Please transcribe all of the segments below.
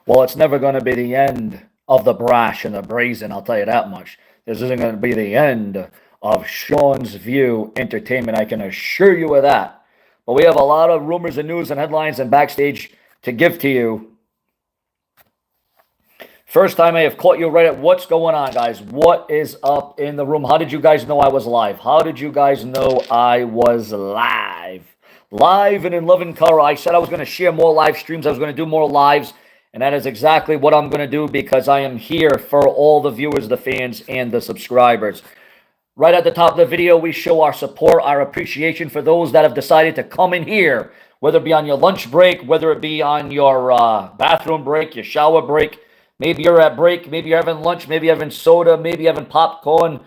Well, it's never going to be the end of the brash and the brazen, I'll tell you that much. This isn't going to be the end of Sean's View Entertainment, I can assure you of that. But we have a lot of rumors and news and headlines and backstage to give to you. First time I have caught you right at what's going on, guys. What is up in the room? How did you guys know I was live? How did you guys know I was live? Live and in love and color. I said I was going to share more live streams. I was going to do more lives. And that is exactly what I'm going to do because I am here for all the viewers, the fans, and the subscribers. Right at the top of the video, we show our support, our appreciation for those that have decided to come in here, whether it be on your lunch break, whether it be on your bathroom break, your shower break. Maybe you're at break, maybe you're having lunch, maybe you're having soda, maybe you're having popcorn,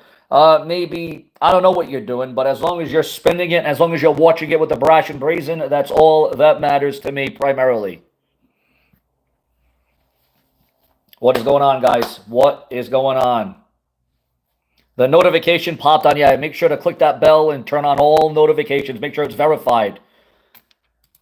maybe, I don't know what you're doing, but as long as you're spending it, as long as you're watching it with the brash and brazen, that's all that matters to me primarily. What is going on, guys? What is going on? The notification popped on. Yeah, make sure to click that bell and turn on all notifications. Make sure it's verified.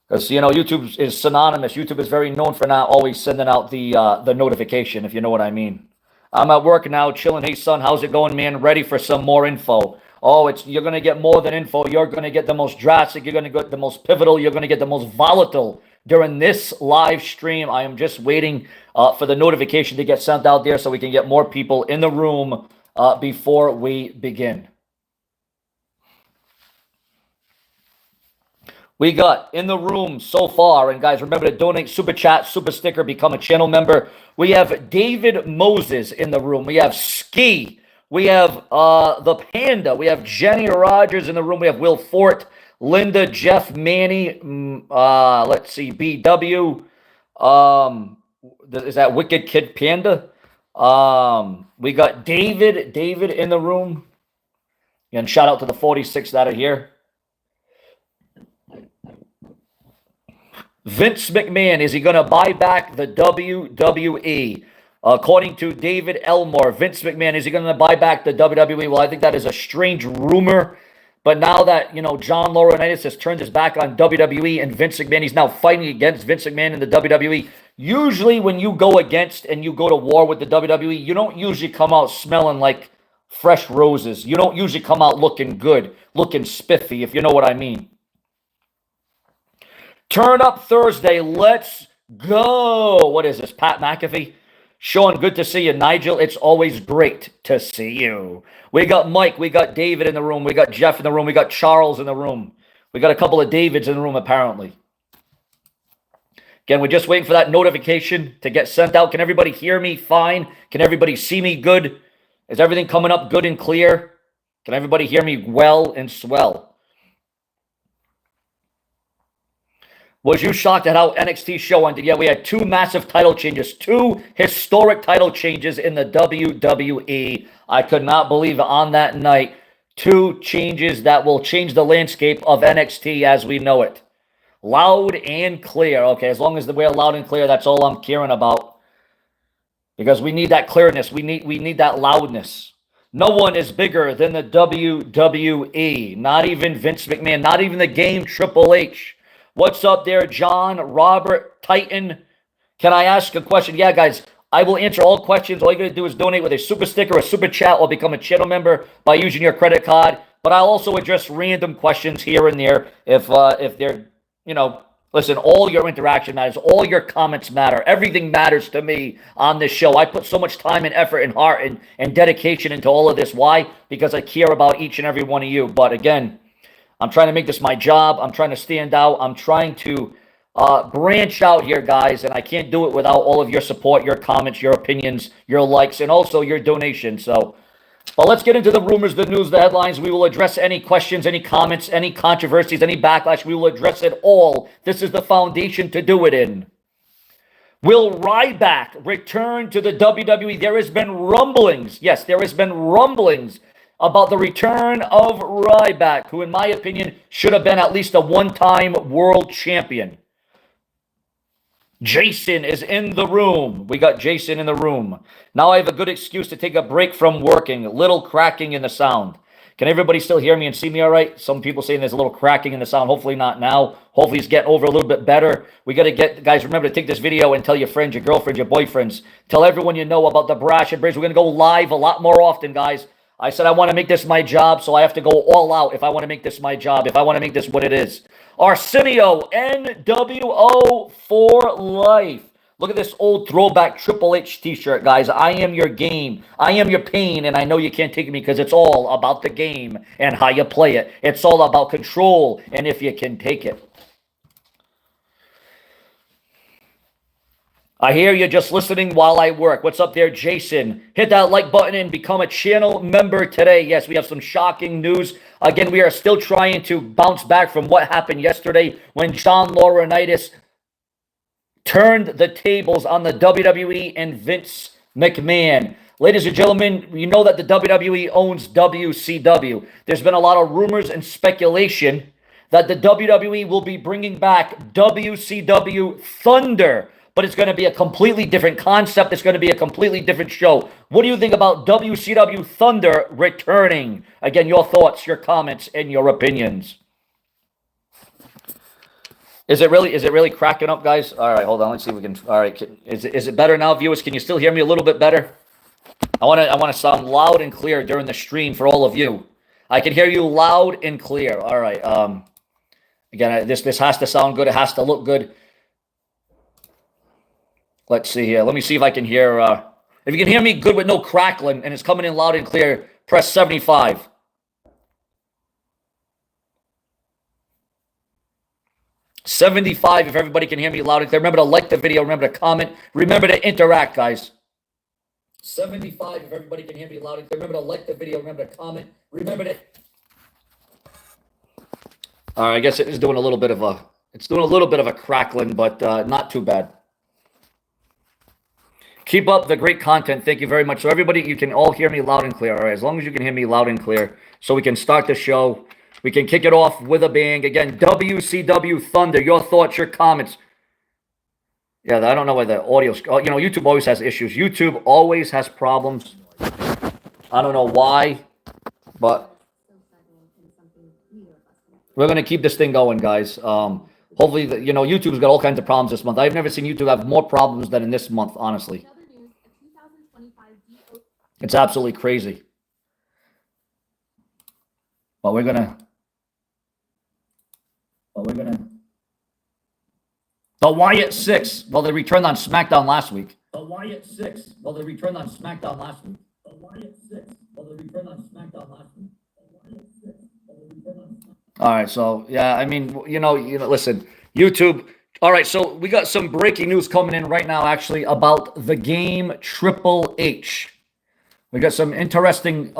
Because, you know, YouTube is synonymous. YouTube is very known for not always sending out the notification, if you know what I mean. I'm at work now, chilling. Hey, son, how's it going, man? Ready for some more info. Oh, you're going to get more than info. You're going to get the most drastic. You're going to get the most pivotal. You're going to get the most volatile during this live stream. I am just waiting for the notification to get sent out there so we can get more people in the room before we begin. We got in the room so far, and guys, remember to donate, super chat, super sticker, become a channel member. We have David Moses in the room. We have Ski. We have the Panda. We have Jenny Rogers in the room. We have Will Fort, Linda, Jeff, Manny. Let's see, BW. Is that Wicked Kid Panda? We got David in the room. And shout out to the 46 that are here. Vince McMahon, is he going to buy back the WWE? According to David Elmore, Vince McMahon, is he going to buy back the WWE? Well, I think that is a strange rumor. But now that, you know, John Laurinaitis has turned his back on WWE and Vince McMahon, he's now fighting against Vince McMahon in the WWE. Usually when you go against and you go to war with the WWE, you don't usually come out smelling like fresh roses. You don't usually come out looking good, looking spiffy, if you know what I mean. Turn up Thursday. Let's go. What is this? Pat McAfee? Sean, good to see you. Nigel, it's always great to see you. We got Mike. We got David in the room. We got Jeff in the room. We got Charles in the room. We got a couple of Davids in the room, apparently. Again, we're just waiting for that notification to get sent out. Can everybody hear me fine? Can everybody see me good? Is everything coming up good and clear? Can everybody hear me well and swell? Was you shocked at how NXT show ended? Yeah, we had two massive title changes, two historic title changes in the WWE. I could not believe on that night. Two changes that will change the landscape of NXT as we know it. Loud and clear. Okay, as long as we're loud and clear, that's all I'm caring about. Because we need that clearness. We need that loudness. No one is bigger than the WWE. Not even Vince McMahon. Not even the game Triple H. What's up there, John, Robert, Titan? Can I ask a question? Yeah, guys, I will answer all questions. All you got to do is donate with a super sticker, a super chat, or become a channel member by using your credit card. But I'll also address random questions here and there if they're, you know, listen, all your interaction matters. All your comments matter. Everything matters to me on this show. I put so much time and effort and heart and dedication into all of this. Why? Because I care about each and every one of you. But again, I'm trying to make this my job. I'm trying to stand out. I'm trying to branch out here, guys, and I can't do it without all of your support, your comments, your opinions, your likes, and also your donations. So, well, let's get into the rumors, the news, the headlines. We will address any questions, any comments, any controversies, any backlash. We will address it all. This is the foundation to do it in. Will Ryback return to the WWE? There has been rumblings. Yes, there has been rumblings about the return of Ryback, who in my opinion should have been at least a one-time world champion. Jason is in the room. We got Jason in the room. Now I have a good excuse to take a break from working. Little cracking in the sound. Can everybody still hear me and see me all right? Some people saying there's a little cracking in the sound. Hopefully not now. Hopefully it's getting over a little bit better. We got to get, guys, remember to take this video and tell your friends, your girlfriends, your boyfriends. Tell everyone you know about the Brash and Bridge. We're going to go live a lot more often, guys. I said I want to make this my job, so I have to go all out if I want to make this my job, if I want to make this what it is. Arsenio, NWO for life. Look at this old throwback Triple H t-shirt, guys. I am your game. I am your pain, and I know you can't take me because it's all about the game and how you play it. It's all about control and if you can take it. I hear you just listening while I work. What's up there, Jason? Hit that like button and become a channel member today. Yes, we have some shocking news. Again, we are still trying to bounce back from what happened yesterday when John Laurinaitis turned the tables on the WWE and Vince McMahon. Ladies and gentlemen, you know that the WWE owns WCW. There's been a lot of rumors and speculation that the WWE will be bringing back WCW Thunder, but it's going to be a completely different concept. It's going to be a completely different show. What do you think about WCW Thunder returning? Again, your thoughts, your comments, and your opinions. Is it really cracking up, guys? All right, hold on. Let's see if we can. All right, is it better now, viewers? Can you still hear me a little bit better? I want to sound loud and clear during the stream for all of you. I can hear you loud and clear. All right. Again, this has to sound good. It has to look good. Let's see here. Let me see if I can hear. If you can hear me good with no crackling and it's coming in loud and clear, press 75. If everybody can hear me loud and clear. Remember to like the video. Remember to comment. Remember to interact, guys. 75 if everybody can hear me loud and clear. Remember to like the video. Remember to comment. Remember to... All right, I guess it is doing a little bit of a... It's doing a little bit of a crackling, but not too bad. Keep up the great content. Thank you very much. So everybody, you can all hear me loud and clear. All right, as long as you can hear me loud and clear, so we can start the show. We can kick it off with a bang. Again, WCW Thunder. Your thoughts, your comments. Yeah, I don't know why the audio's... You know, YouTube always has issues. YouTube always has problems. I don't know why, but we're going to keep this thing going, guys. Hopefully, you know, YouTube's got all kinds of problems this month. I've never seen YouTube have more problems than in this month, honestly. It's absolutely crazy. But we're going to... The Wyatt Six. Well, they returned on SmackDown last week. The Wyatt Six. Well, they returned on SmackDown last week. The Wyatt Six. Well, they returned on SmackDown last week. All right, so yeah, I mean, you know, listen, YouTube. All right, so we got some breaking news coming in right now, actually, about the game Triple H. We got some interesting.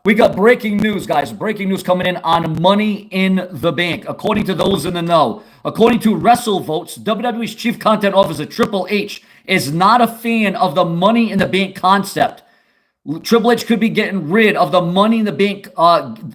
We got breaking news, guys. Breaking news coming in on Money in the Bank. According to those in the know, according to WrestleVotes, WWE's chief content officer Triple H is not a fan of the Money in the Bank concept. Triple H could be getting rid of the Money in the Bank.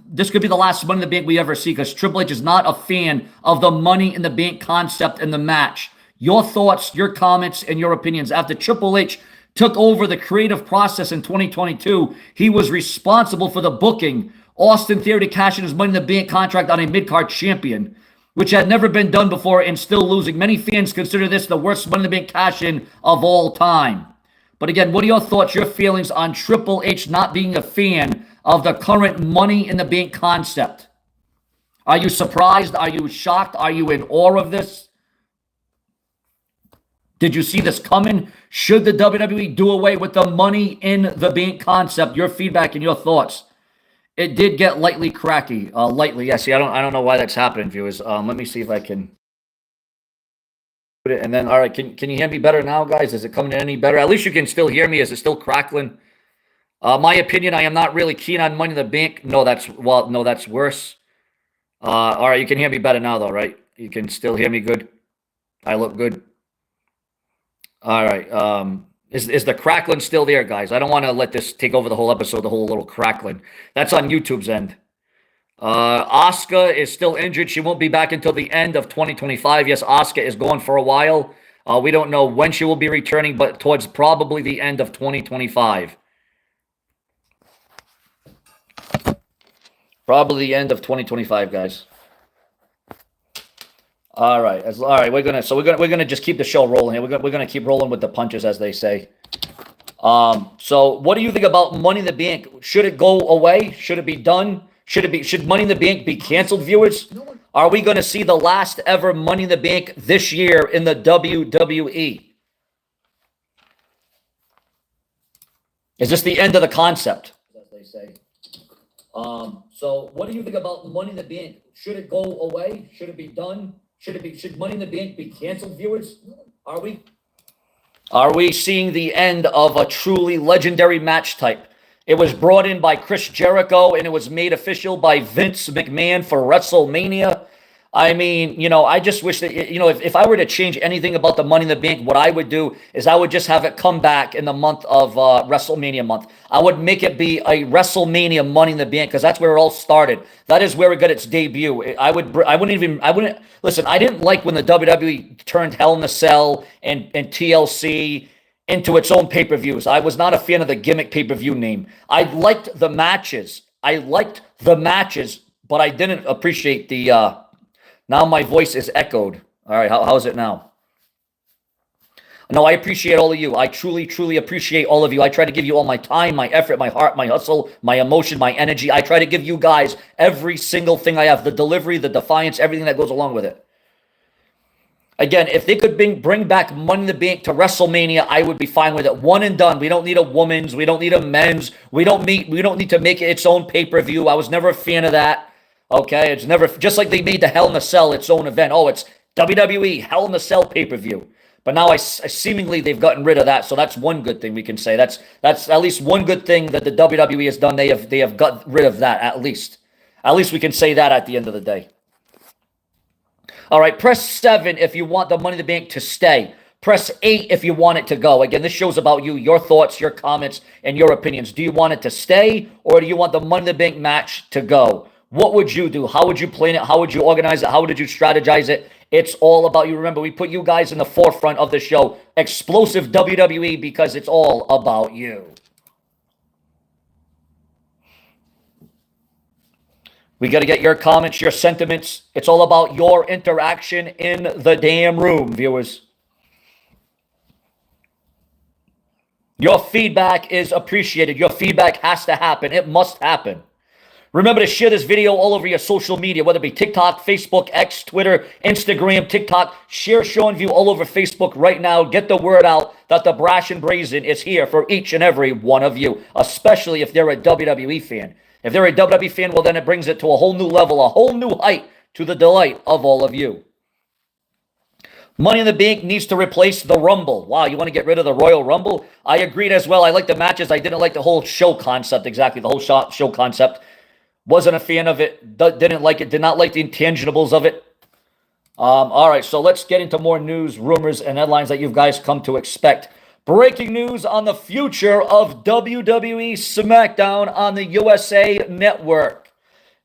This could be the last Money in the Bank we ever see because Triple H is not a fan of the Money in the Bank concept in the match. Your thoughts, your comments, and your opinions. After Triple H took over the creative process in 2022, he was responsible for the booking Austin Theory to cash in his Money in the Bank contract on a mid-card champion, which had never been done before and still losing. Many fans consider this the worst Money in the Bank cash-in of all time. But again, what are your thoughts, your feelings on Triple H not being a fan of the current Money in the Bank concept? Are you surprised? Are you shocked? Are you in awe of this? Did you see this coming? Should the WWE do away with the Money in the Bank concept? Your feedback and your thoughts. It did get lightly cracky. Lightly, yeah. See, I don't know why that's happening, viewers. Let me see if I can put it. And then, all right, can you hear me better now, guys? Is it coming in any better? At least you can still hear me. Is it still crackling? My opinion, I am not really keen on Money in the Bank. No, that's worse. All right, you can hear me better now, though, right? You can still hear me good. I look good. All right. Is the crackling still there, guys? I don't want to let this take over the whole episode, the whole little crackling. That's on YouTube's end. Asuka is still injured. She won't be back until the end of 2025. Yes, Asuka is gone for a while. We don't know when she will be returning, but towards probably the end of 2025. Probably the end of 2025, guys. All right. All right. We're gonna just keep the show rolling here. We're gonna keep rolling with the punches, as they say. So what do you think about Money in the Bank? Should it go away? Should it be done? Should Money in the Bank be canceled, viewers? Are we going to see the last ever Money in the Bank this year in the WWE? Is this the end of the concept, as they say? So what do you think about Money in the Bank? Should it go away? Should it be done? Should Money in the Bank be canceled, viewers? Are we? Are we seeing the end of a truly legendary match type? It was brought in by Chris Jericho, and it was made official by Vince McMahon for WrestleMania. I mean, you know, I just wish that, you know, if I were to change anything about the Money in the Bank, what I would do is I would just have it come back in the month of WrestleMania month. I would make it be a WrestleMania Money in the Bank, because that's where it all started. That is where it got its debut. I wouldn't listen. I didn't like when the WWE turned Hell in a Cell and TLC into its own pay-per-views. I was not a fan of the gimmick pay-per-view name. I liked the matches. But I didn't appreciate the. Now my voice is echoed. All right, how's it now? No, I appreciate all of you. I truly, truly appreciate all of you. I try to give you all my time, my effort, my heart, my hustle, my emotion, my energy. I try to give you guys every single thing I have, the delivery, the defiance, everything that goes along with it. Again, if they could bring back Money in the Bank to WrestleMania, I would be fine with it. One and done. We don't need a women's. We don't need a men's. We don't need to make it its own pay-per-view. I was never a fan of that. Okay, it's never, just like they made the Hell in a Cell its own event. Oh, it's WWE Hell in a Cell pay-per-view. But now I seemingly they've gotten rid of that, so that's one good thing we can say. That's at least one good thing that the WWE has done. They have got rid of that at least. At least we can say that at the end of the day. All right, press 7 if you want the Money in the Bank to stay. Press 8 if you want it to go. Again, this show's about you, your thoughts, your comments, and your opinions. Do you want it to stay, or do you want the Money in the Bank match to go? What would you do? How would you plan it? How would you organize it? How would you strategize it? It's all about you. Remember, we put you guys in the forefront of the show. Explosive WWE, because it's all about you. We got to get your comments, your sentiments. It's all about your interaction in the damn room, viewers. Your feedback is appreciated. Your feedback has to happen. It must happen. Remember to share this video all over your social media, whether it be TikTok, Facebook, X, Twitter, Instagram, TikTok. Share Seanzviewent all over Facebook right now. Get the word out that the Brash and Brazen is here for each and every one of you, especially if they're a WWE fan. If they're a WWE fan, well, then it brings it to a whole new level, a whole new height, to the delight of all of you. Money in the Bank needs to replace the Rumble. Wow, you want to get rid of the Royal Rumble? I agreed as well. I like the matches. I didn't like the whole show concept, exactly, the whole show concept. Wasn't a fan of it. Didn't like it. Did not like the intangibles of it. All right, so let's get into more news, rumors, and headlines that you guys come to expect. Breaking news on the future of WWE SmackDown on the USA Network.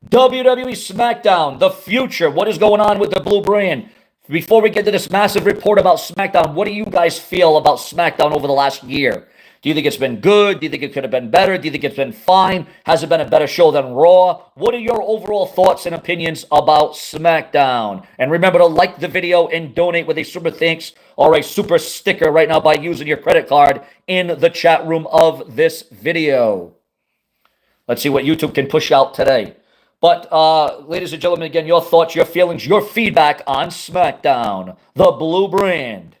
WWE SmackDown, the future. What is going on with the blue brand? Before we get to this massive report about SmackDown, what do you guys feel about SmackDown over the last year? Do you think it's been good? Do you think it could have been better? Do you think it's been fine? Has it been a better show than Raw? What are your overall thoughts and opinions about SmackDown? And remember to like the video and donate with a super thanks or a super sticker right now by using your credit card in the chat room of this video. Let's see what YouTube can push out today. But, ladies and gentlemen, again, your thoughts, your feelings, your feedback on SmackDown, the blue brand.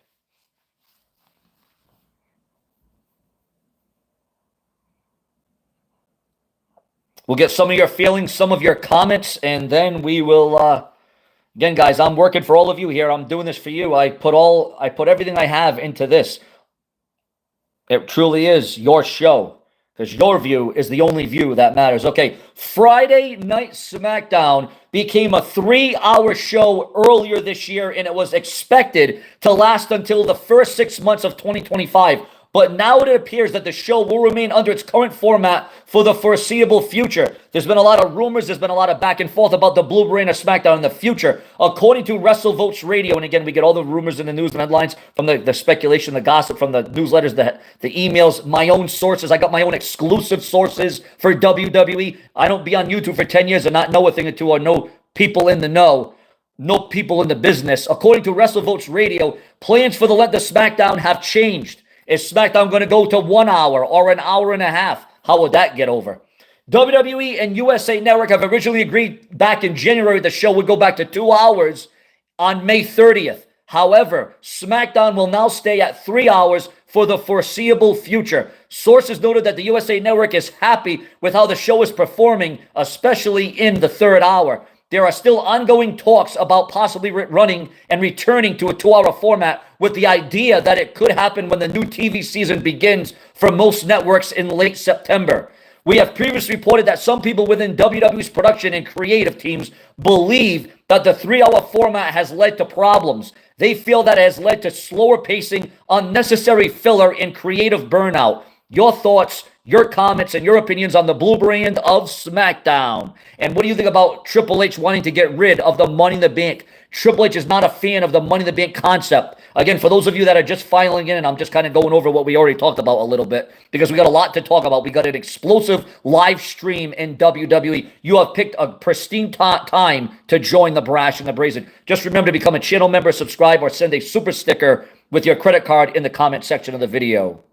We'll get some of your feelings, some of your comments, and then we will, again, guys, I'm working for all of you here. I'm doing this for you. I put everything I have into this. It truly is your show, because your view is the only view that matters. Okay, Friday Night SmackDown became a 3-hour show earlier this year, and it was expected to last until the first 6 months of 2025. But now it appears that the show will remain under its current format for the foreseeable future. There's been a lot of rumors, there's been a lot of back and forth about the Blue Brand of SmackDown in the future. According to WrestleVotes Radio, and again, we get all the rumors in the news and headlines from the speculation, the gossip, from the newsletters, the emails, my own sources. I got my own exclusive sources for WWE. I don't be on YouTube for 10 years and not know a thing or two or know people in the know. No people in the business. According to WrestleVotes Radio, plans for the length of SmackDown have changed. Is SmackDown going to go to 1 hour or an hour and a half? How would that get over? WWE and USA Network have originally agreed back in January the show would go back to 2 hours on May 30th. However, SmackDown will now stay at 3 hours for the foreseeable future. Sources noted that the USA Network is happy with how the show is performing, especially in the third hour. There are still ongoing talks about possibly running and returning to a 2-hour format, with the idea that it could happen when the new TV season begins for most networks in late September. We have previously reported that some people within WWE's production and creative teams believe that the 3-hour format has led to problems. They feel that it has led to slower pacing, unnecessary filler, and creative burnout. Your thoughts, your comments, and your opinions on the Blue Brand of SmackDown. And what do you think about Triple H wanting to get rid of the Money in the Bank? Triple H is not a fan of the Money in the Bank concept. Again, for those of you that are just filing in, and I'm just kind of going over what we already talked about a little bit, because we got a lot to talk about. We got an explosive live stream in WWE. You have picked a pristine time to join the brash and the brazen. Just remember to become a channel member, subscribe, or send a super sticker with your credit card in the comment section of the video.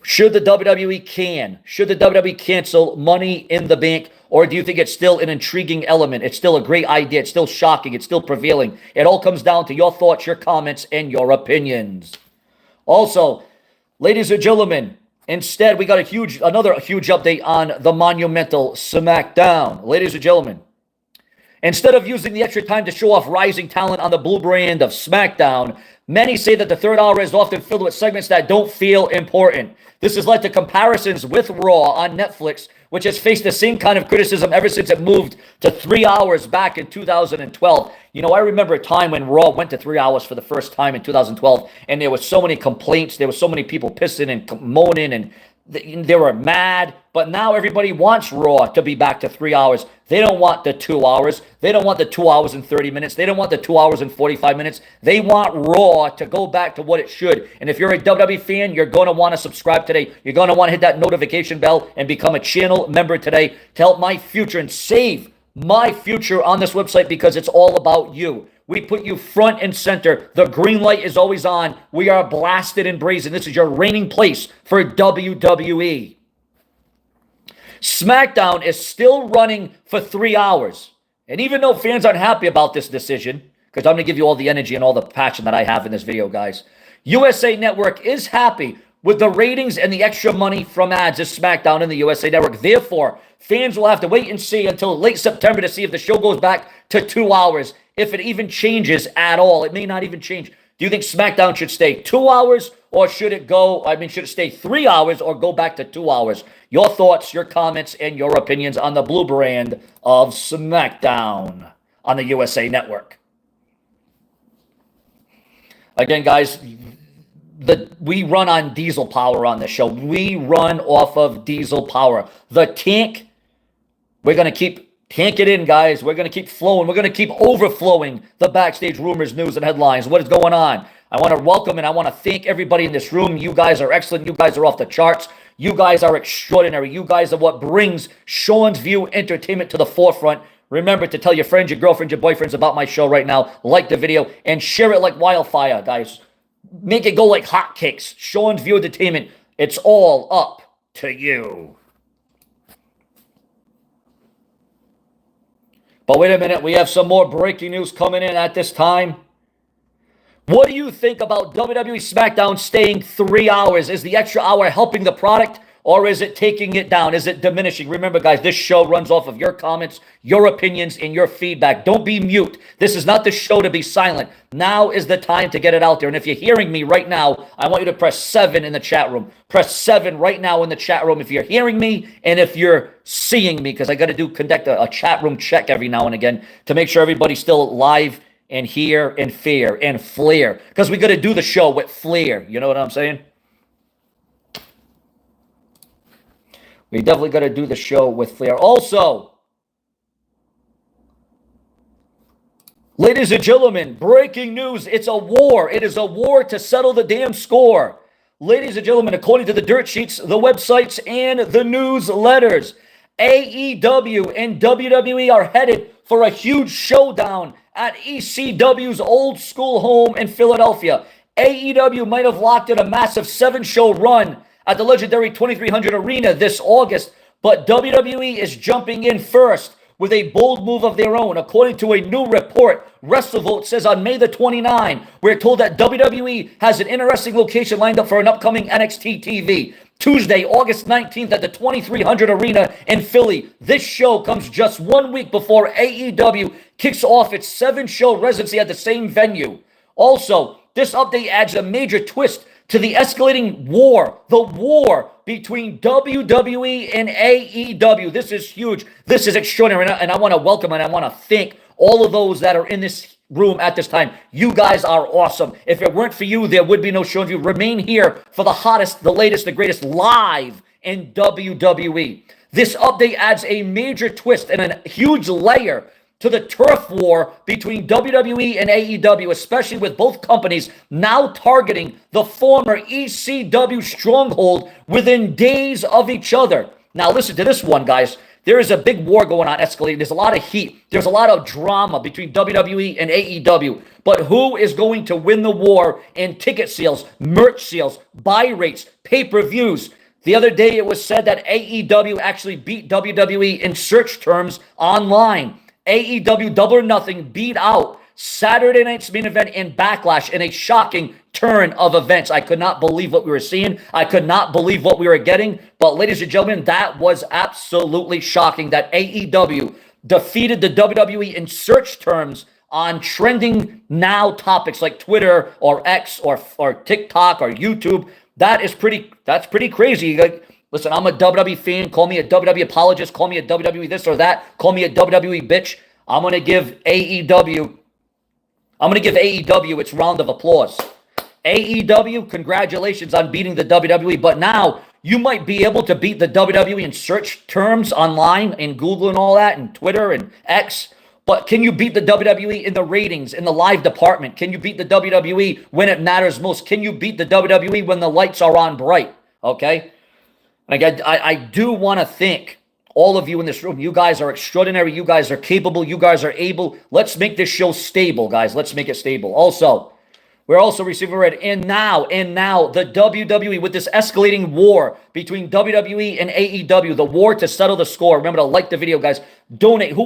Should the WWE cancel Money in the Bank, or do you think it's still an intriguing element? It's still a great idea. It's still shocking. It's still prevailing. It all comes down to your thoughts, your comments, and your opinions. Also, ladies and gentlemen, instead, we got another huge update on the monumental SmackDown. Ladies and gentlemen, instead of using the extra time to show off rising talent on the Blue Brand of SmackDown, many say that the third hour is often filled with segments that don't feel important. This has led to comparisons with Raw on Netflix, which has faced the same kind of criticism ever since it moved to 3 hours back in 2012. You know, I remember a time when Raw went to 3 hours for the first time in 2012, and there were so many complaints, there were so many people pissing and moaning, and they were mad. But now everybody wants Raw to be back to 3 hours. They don't want the 2 hours. They don't want the 2 hours and 30 minutes. They don't want the 2 hours and 45 minutes. They want Raw to go back to what it should. And if you're a WWE fan, you're going to want to subscribe today. You're going to want to hit that notification bell and become a channel member today to help my future and save my future on this website, because it's all about you. We put you front and center. The green light is always on. We are blasted and brazen. This is your reigning place for WWE. SmackDown is still running for 3 hours. And even though fans aren't happy about this decision, because I'm going to give you all the energy and all the passion that I have in this video, guys, USA Network is happy with the ratings and the extra money from ads of SmackDown in the USA Network. Therefore, fans will have to wait and see until late September to see if the show goes back to 2 hours, if it even changes at all. It may not even change. Do you think SmackDown should stay 2 hours, or should it stay 3 hours or go back to 2 hours? Your thoughts, your comments, and your opinions on the Blue Brand of SmackDown on the USA Network. Again, guys, we run on diesel power on this show. We run off of diesel power. The tank, we're going to keep tank it in, guys. We're going to keep flowing. We're going to keep overflowing the backstage rumors, news, and headlines. What is going on? I want to welcome and I want to thank everybody in this room. You guys are excellent. You guys are off the charts. You guys are extraordinary. You guys are what brings Seanzviewent entertainment to the forefront. Remember to tell your friends, your girlfriends, your boyfriends about my show right now. Like the video and share it like wildfire, guys. Make it go like hotcakes. Seanzviewent entertainment. It's all up to you. But wait a minute, we have some more breaking news coming in at this time. What do you think about WWE SmackDown staying 3 hours? Is the extra hour helping the product, or is it taking it down? Is it diminishing? Remember, guys, this show runs off of your comments, your opinions, and your feedback. Don't be mute. This is not the show to be silent. Now is the time to get it out there. And if you're hearing me right now, I want you to press 7 in the chat room. Press 7 right now in the chat room if you're hearing me and if you're seeing me, because I got to conduct a chat room check every now and again to make sure everybody's still live and here and fear and flair, because we got to do the show with flair. You know what I'm saying? We definitely got to do the show with flair. Also, ladies and gentlemen, breaking news. It's a war. It is a war to settle the damn score. Ladies and gentlemen, according to the dirt sheets, the websites, and the newsletters, AEW and WWE are headed for a huge showdown at ECW's old school home in Philadelphia. AEW might have locked in a massive 7-show run at the legendary 2300 Arena this August, but WWE is jumping in first with a bold move of their own. According to a new report, WrestleVote says on May the 29th, we're told that WWE has an interesting location lined up for an upcoming NXT TV. Tuesday, August 19th at the 2300 Arena in Philly. This show comes just 1 week before AEW kicks off its 7-show residency at the same venue. Also, this update adds a major twist to the escalating war, the war between WWE and AEW. This is huge. This is extraordinary. And I want to welcome and I want to thank all of those that are in this room at this time. You guys are awesome. If it weren't for you, there would be no Seanzview. Remain here for the hottest, the latest, the greatest live in WWE. This update adds a major twist and a huge layer to the turf war between WWE and AEW, especially with both companies now targeting the former ECW stronghold within days of each other. Now listen to this one, guys. There is a big war going on, escalating. There's a lot of heat. There's a lot of drama between WWE and AEW. But who is going to win the war in ticket sales, merch sales, buy rates, pay-per-views? The other day it was said that AEW actually beat WWE in search terms online. AEW Double or Nothing beat out Saturday night's main event in Backlash in a shocking turn of events. I could not believe what we were seeing. I could not believe what we were getting. But ladies and gentlemen, that was absolutely shocking that AEW defeated the WWE in search terms on trending now topics like Twitter or X or TikTok or YouTube. That's pretty crazy. Like, listen, I'm a WWE fan. Call me a WWE apologist. Call me a WWE this or that. Call me a WWE bitch. I'm going to give AEW its round of applause. AEW, congratulations on beating the WWE. But now you might be able to beat the WWE in search terms online, in Google and all that, and Twitter and X. But can you beat the WWE in the ratings, in the live department? Can you beat the WWE when it matters most? Can you beat the WWE when the lights are on bright? Okay? I do want to thank all of you in this room. You guys are extraordinary. You guys are capable. You guys are able. Let's make this show stable, guys. Let's make it stable. Also, we're also receiving word. And now, the WWE, with this escalating war between WWE and AEW, the war to settle the score. Remember to like the video, guys. Donate. Who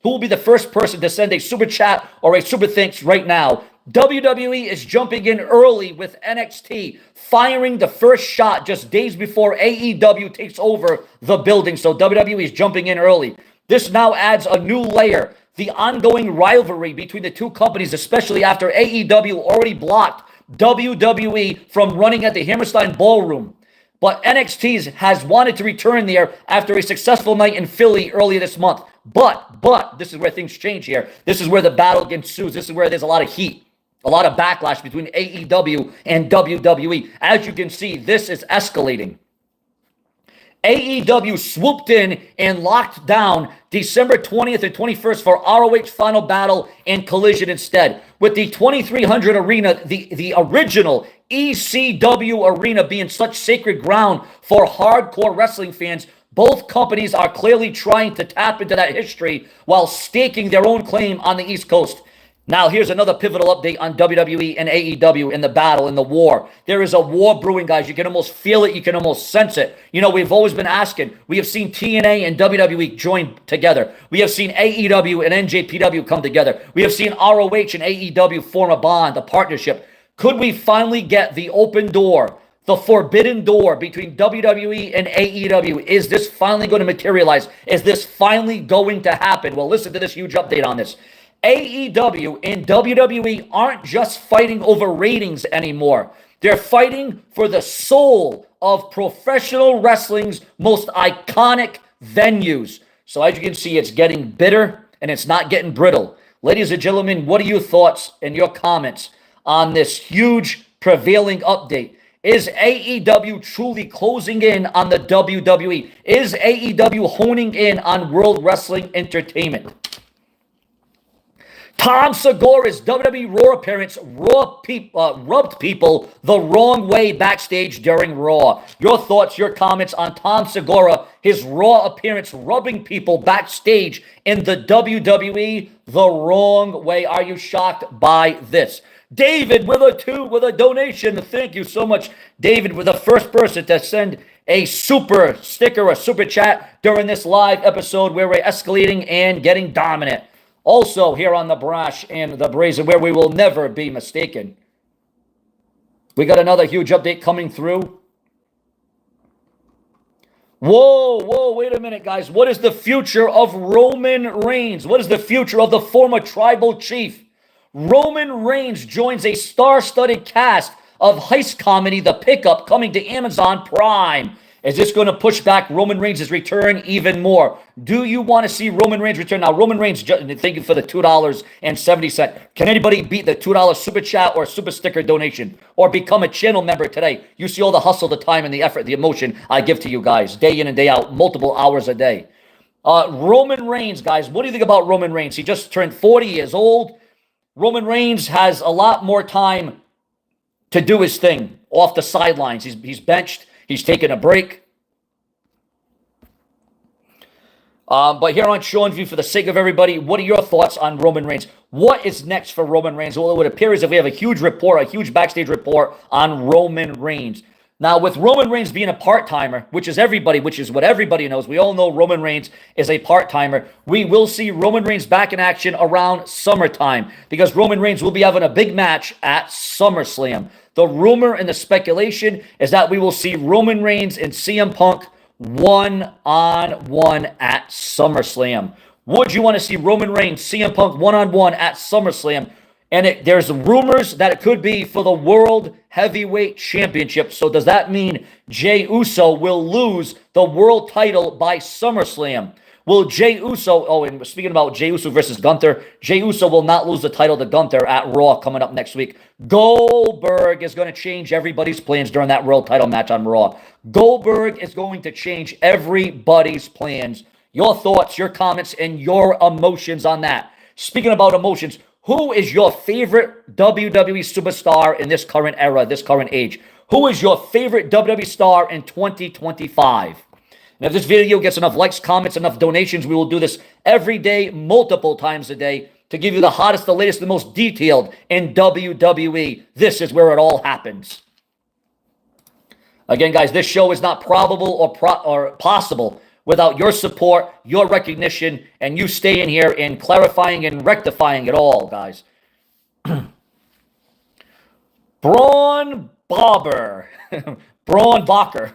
will be the first person to send a super chat or a super thanks right now? WWE is jumping in early with NXT, firing the first shot just days before AEW takes over the building. So WWE is jumping in early. This now adds a new layer, the ongoing rivalry between the two companies, especially after AEW already blocked WWE from running at the Hammerstein Ballroom. But NXT has wanted to return there after a successful night in Philly earlier this month. But, this is where things change here. This is where the battle ensues. This is where there's a lot of heat. A lot of backlash between AEW and WWE. As you can see, this is escalating. AEW swooped in and locked down December 20th and 21st for ROH Final Battle and Collision instead. With the 2300 Arena, the original ECW Arena being such sacred ground for hardcore wrestling fans, both companies are clearly trying to tap into that history while staking their own claim on the East Coast. Now, here's another pivotal update on WWE and AEW in the battle, in the war. There is a war brewing, guys. You can almost feel it. You can almost sense it. You know, we've always been asking. We have seen TNA and WWE join together. We have seen AEW and NJPW come together. We have seen ROH and AEW form a bond, a partnership. Could we finally get the open door, the forbidden door between WWE and AEW? Is this finally going to materialize? Is this finally going to happen? Well, listen to this huge update on this. AEW and WWE aren't just fighting over ratings anymore. They're fighting for the soul of professional wrestling's most iconic venues. So as you can see, it's getting bitter and it's not getting brittle. Ladies and gentlemen, what are your thoughts and your comments on this huge prevailing update? Is AEW truly closing in on the WWE? Is AEW honing in on World Wrestling Entertainment? Tom Segura's WWE Raw appearance rubbed people the wrong way backstage during Raw. Your thoughts, your comments on Tom Segura, his Raw appearance rubbing people backstage in the WWE the wrong way. Are you shocked by this? David with a donation. Thank you so much, David, with the first person to send a super sticker, a super chat during this live episode where we're escalating and getting dominant. Also here on the Brash and the Brazen, where we will never be mistaken. We got another huge update coming through. Whoa, wait a minute, guys. What is the future of Roman Reigns? What is the future of the former tribal chief? Roman Reigns joins a star-studded cast of heist comedy, The Pickup, coming to Amazon Prime. Is this going to push back Roman Reigns' return even more? Do you want to see Roman Reigns return? Now, Roman Reigns, thank you for the $2.70. Can anybody beat the $2 super chat or super sticker donation? Or become a channel member today? You see all the hustle, the time, and the effort, the emotion I give to you guys, day in and day out, multiple hours a day. Roman Reigns, guys, what do you think about Roman Reigns? He just turned 40 years old. Roman Reigns has a lot more time to do his thing off the sidelines. He's benched. He's taking a break. But here on Seanzview, for the sake of everybody, what are your thoughts on Roman Reigns? What is next for Roman Reigns? Well, it would appear as if we have a huge report, a huge backstage report on Roman Reigns. Now, with Roman Reigns being a part-timer, which is what everybody knows, we all know Roman Reigns is a part-timer, we will see Roman Reigns back in action around summertime because Roman Reigns will be having a big match at SummerSlam. The rumor and the speculation is that we will see Roman Reigns and CM Punk one-on-one at SummerSlam. Would you want to see Roman Reigns, CM Punk one-on-one at SummerSlam? And there's rumors that it could be for the World Heavyweight Championship. So does that mean Jey Uso will lose the world title by SummerSlam? Will Jey Uso, and speaking about Jey Uso versus Gunther, Jey Uso will not lose the title to Gunther at Raw coming up next week. Goldberg is going to change everybody's plans during that world title match on Raw. Goldberg is going to change everybody's plans. Your thoughts, your comments, and your emotions on that. Speaking about emotions, who is your favorite WWE superstar in this current era, this current age? Who is your favorite WWE star in 2025? And if this video gets enough likes, comments, enough donations, we will do this every day, multiple times a day, to give you the hottest, the latest, the most detailed in WWE. This is where it all happens. Again, guys, this show is not probable or possible without your support, your recognition, and you staying here and clarifying and rectifying it all, guys. Braun Barber. Braun Barker.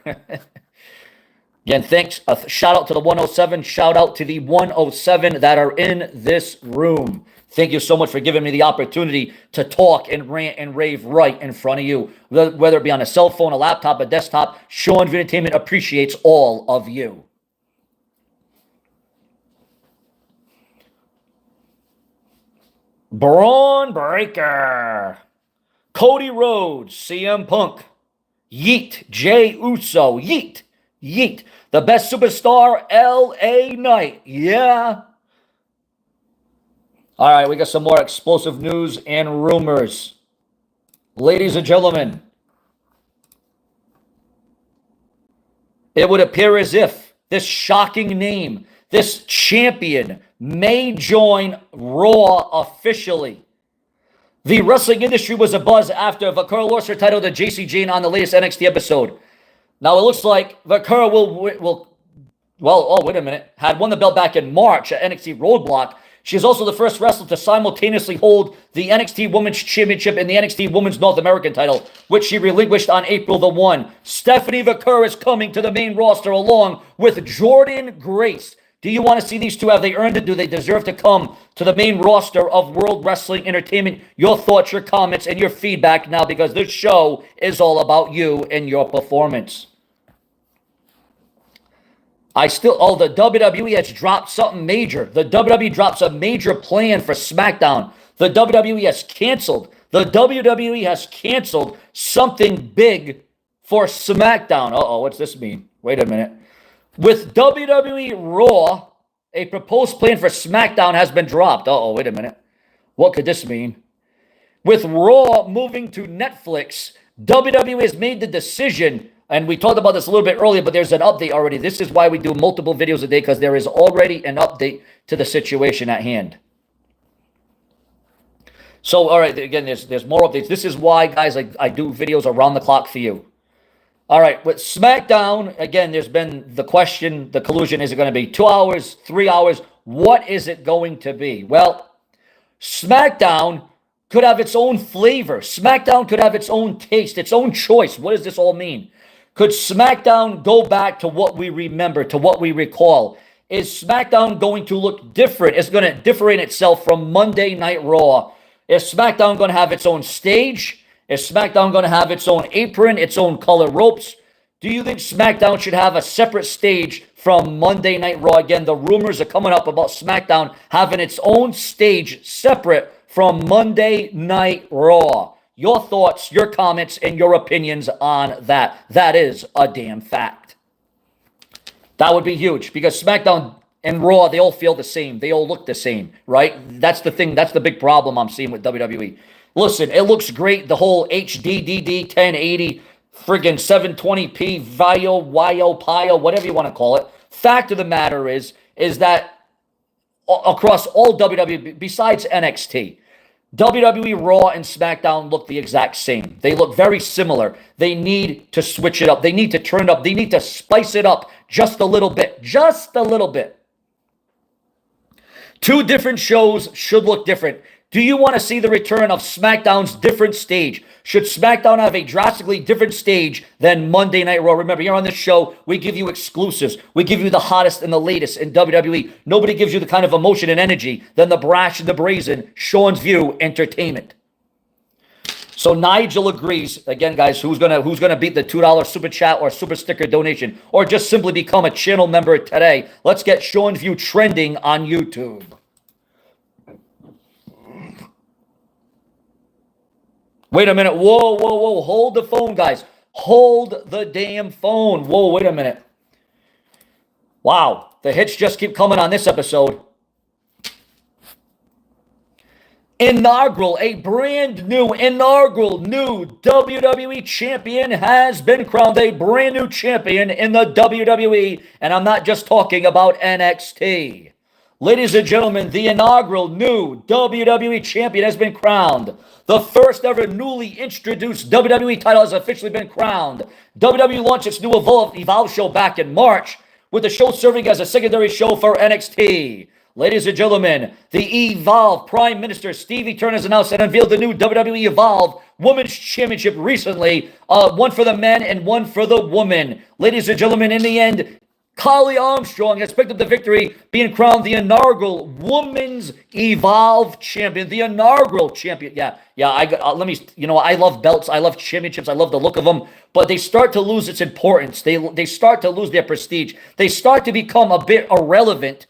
Again, thanks. A shout out to the 107. Shout out to the 107 that are in this room. Thank you so much for giving me the opportunity to talk and rant and rave right in front of you. Whether it be on a cell phone, a laptop, a desktop, Seanzviewent Entertainment appreciates all of you. Braun Breaker. Cody Rhodes. CM Punk. Yeet. Jey Uso. Yeet. Yeet. The best superstar, LA Knight. Yeah. All right, we got some more explosive news and rumors. Ladies and gentlemen, it would appear as if this shocking name, this champion, may join Raw officially. The wrestling industry was abuzz after Vaquero lost her title to JC Jane on the latest NXT episode. Now, it looks like Vaquero had won the belt back in March at NXT Roadblock. She is also the first wrestler to simultaneously hold the NXT Women's Championship and the NXT Women's North American title, which she relinquished on April the 1. Stephanie Vaquero is coming to the main roster along with Jordan Grace. Do you want to see these two? Have they earned it? Do they deserve to come to the main roster of World Wrestling Entertainment? Your thoughts, your comments, and your feedback now, because this show is all about you and your performance. The WWE has dropped something major. The WWE drops a major plan for SmackDown. The WWE has canceled. The WWE has canceled something big for SmackDown. What's this mean? Wait a minute. With WWE RAW, a proposed plan for SmackDown has been dropped. Wait a minute. What could this mean? With Raw moving to Netflix, WWE has made the decision, and we talked about this a little bit earlier, but there's an update already. This is why we do multiple videos a day, because there is already an update to the situation at hand. So, all right, again, there's more updates. This is why, guys, I do videos around the clock for you. All right, with SmackDown, again, there's been the question, the collusion, is it going to be 2 hours, 3 hours? What is it going to be? Well, SmackDown could have its own flavor. SmackDown could have its own taste, its own choice. What does this all mean? Could SmackDown go back to what we remember, to what we recall? Is SmackDown going to look different? It's going to differentiate itself from Monday Night Raw. Is SmackDown going to have its own stage? Is SmackDown going to have its own apron, its own color ropes? Do you think SmackDown should have a separate stage from Monday Night Raw? Again, the rumors are coming up about SmackDown having its own stage separate from Monday Night Raw. Your thoughts, your comments, and your opinions on that. That is a damn fact. That would be huge, because SmackDown and Raw, they all feel the same. They all look the same, right? That's the thing. That's the big problem I'm seeing with WWE. Listen, it looks great. The whole HDDD 1080, friggin' 720p, Vio, Pio, whatever you want to call it. Fact of the matter is that across all WWE, besides NXT, WWE Raw and SmackDown look the exact same. They look very similar. They need to switch it up. They need to turn it up. They need to spice it up just a little bit. Just a little bit. Two different shows should look different. Do you want to see the return of SmackDown's different stage? Should SmackDown have a drastically different stage than Monday Night Raw? Remember, here on this show, we give you exclusives. We give you the hottest and the latest in WWE. Nobody gives you the kind of emotion and energy than the brash and the brazen Seanzviewent Entertainment. So Nigel agrees. Again, guys, who's gonna beat the $2 super chat or super sticker donation, or just simply become a channel member today? Let's get Seanzviewent trending on YouTube. Wait a minute. Whoa. Hold the phone, guys. Hold the damn phone. Whoa, wait a minute. Wow. The hits just keep coming on this episode. A brand new inaugural new WWE champion has been crowned, a brand new champion in the WWE. And I'm not just talking about NXT. Ladies and gentlemen, the inaugural new WWE champion has been crowned. The first ever newly introduced WWE title has officially been crowned. WWE launched its new Evolve show back in March, with the show serving as a secondary show for NXT. Ladies and gentlemen, the Evolve Prime Minister Stevie Turner has announced and unveiled the new WWE Evolve Women's Championship recently. One for the men and one for the women. Ladies and gentlemen, in the end, Carly Armstrong has picked up the victory, being crowned the inaugural Women's Evolve Champion. The inaugural champion. Yeah. I love belts. I love championships. I love the look of them. But they start to lose its importance. They start to lose their prestige. They start to become a bit irrelevant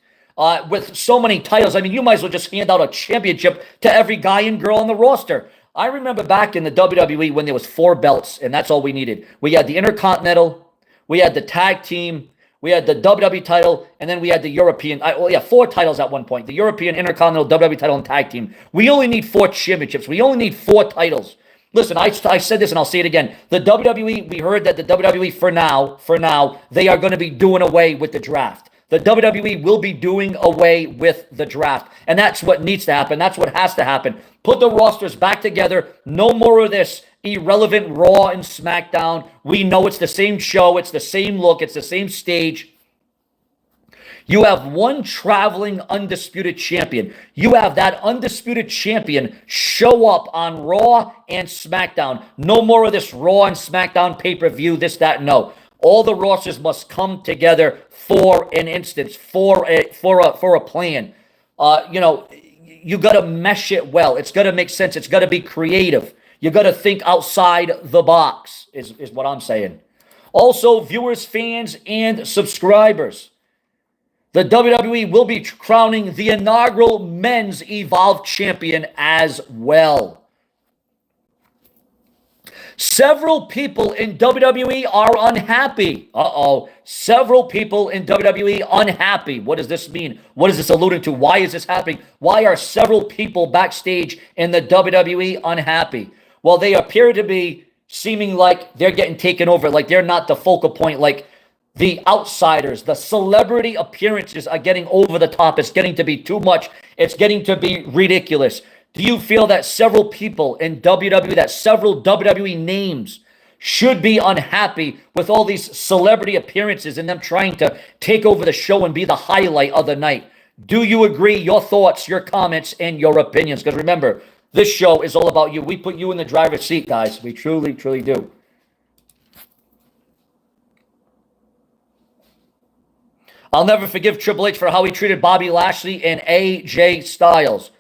with so many titles. I mean, you might as well just hand out a championship to every guy and girl on the roster. I remember back in the WWE when there was 4 belts, and that's all we needed. We had the Intercontinental, we had the Tag Team, we had the WWE title, and then we had the European. 4 titles at one point. The European, Intercontinental, WWE title, and Tag Team. We only need 4 championships. We only need 4 titles. Listen, I said this and I'll say it again. The WWE, we heard that the WWE for now, they are going to be doing away with the draft. The WWE will be doing away with the draft. And that's what needs to happen. That's what has to happen. Put the rosters back together. No more of this irrelevant Raw and SmackDown. We know it's the same show. It's the same look. It's the same stage. You have one traveling undisputed champion. You have that undisputed champion show up on Raw and SmackDown. No more of this Raw and SmackDown pay-per-view, this, that, no. All the rosters must come together for an instance, for a plan. You got to mesh it well. It's got to make sense. It's got to be creative. You got to think outside the box, is what I'm saying. Also, viewers, fans, and subscribers, the WWE will be crowning the inaugural Men's Evolve Champion as well. Several people in WWE are unhappy. Several people in WWE unhappy. What does this mean? What is this alluding to? Why is this happening? Why are several people backstage in the WWE unhappy? Well, they appear to be seeming like they're getting taken over, like they're not the focal point, like the outsiders, the celebrity appearances are getting over the top. It's getting to be too much. It's getting to be ridiculous. Do you feel that several people in WWE, that several WWE names should be unhappy with all these celebrity appearances and them trying to take over the show and be the highlight of the night? Do you agree? Your thoughts, your comments, and your opinions. Because remember, this show is all about you. We put you in the driver's seat, guys. We truly, truly do. I'll never forgive Triple H for how he treated Bobby Lashley and AJ Styles.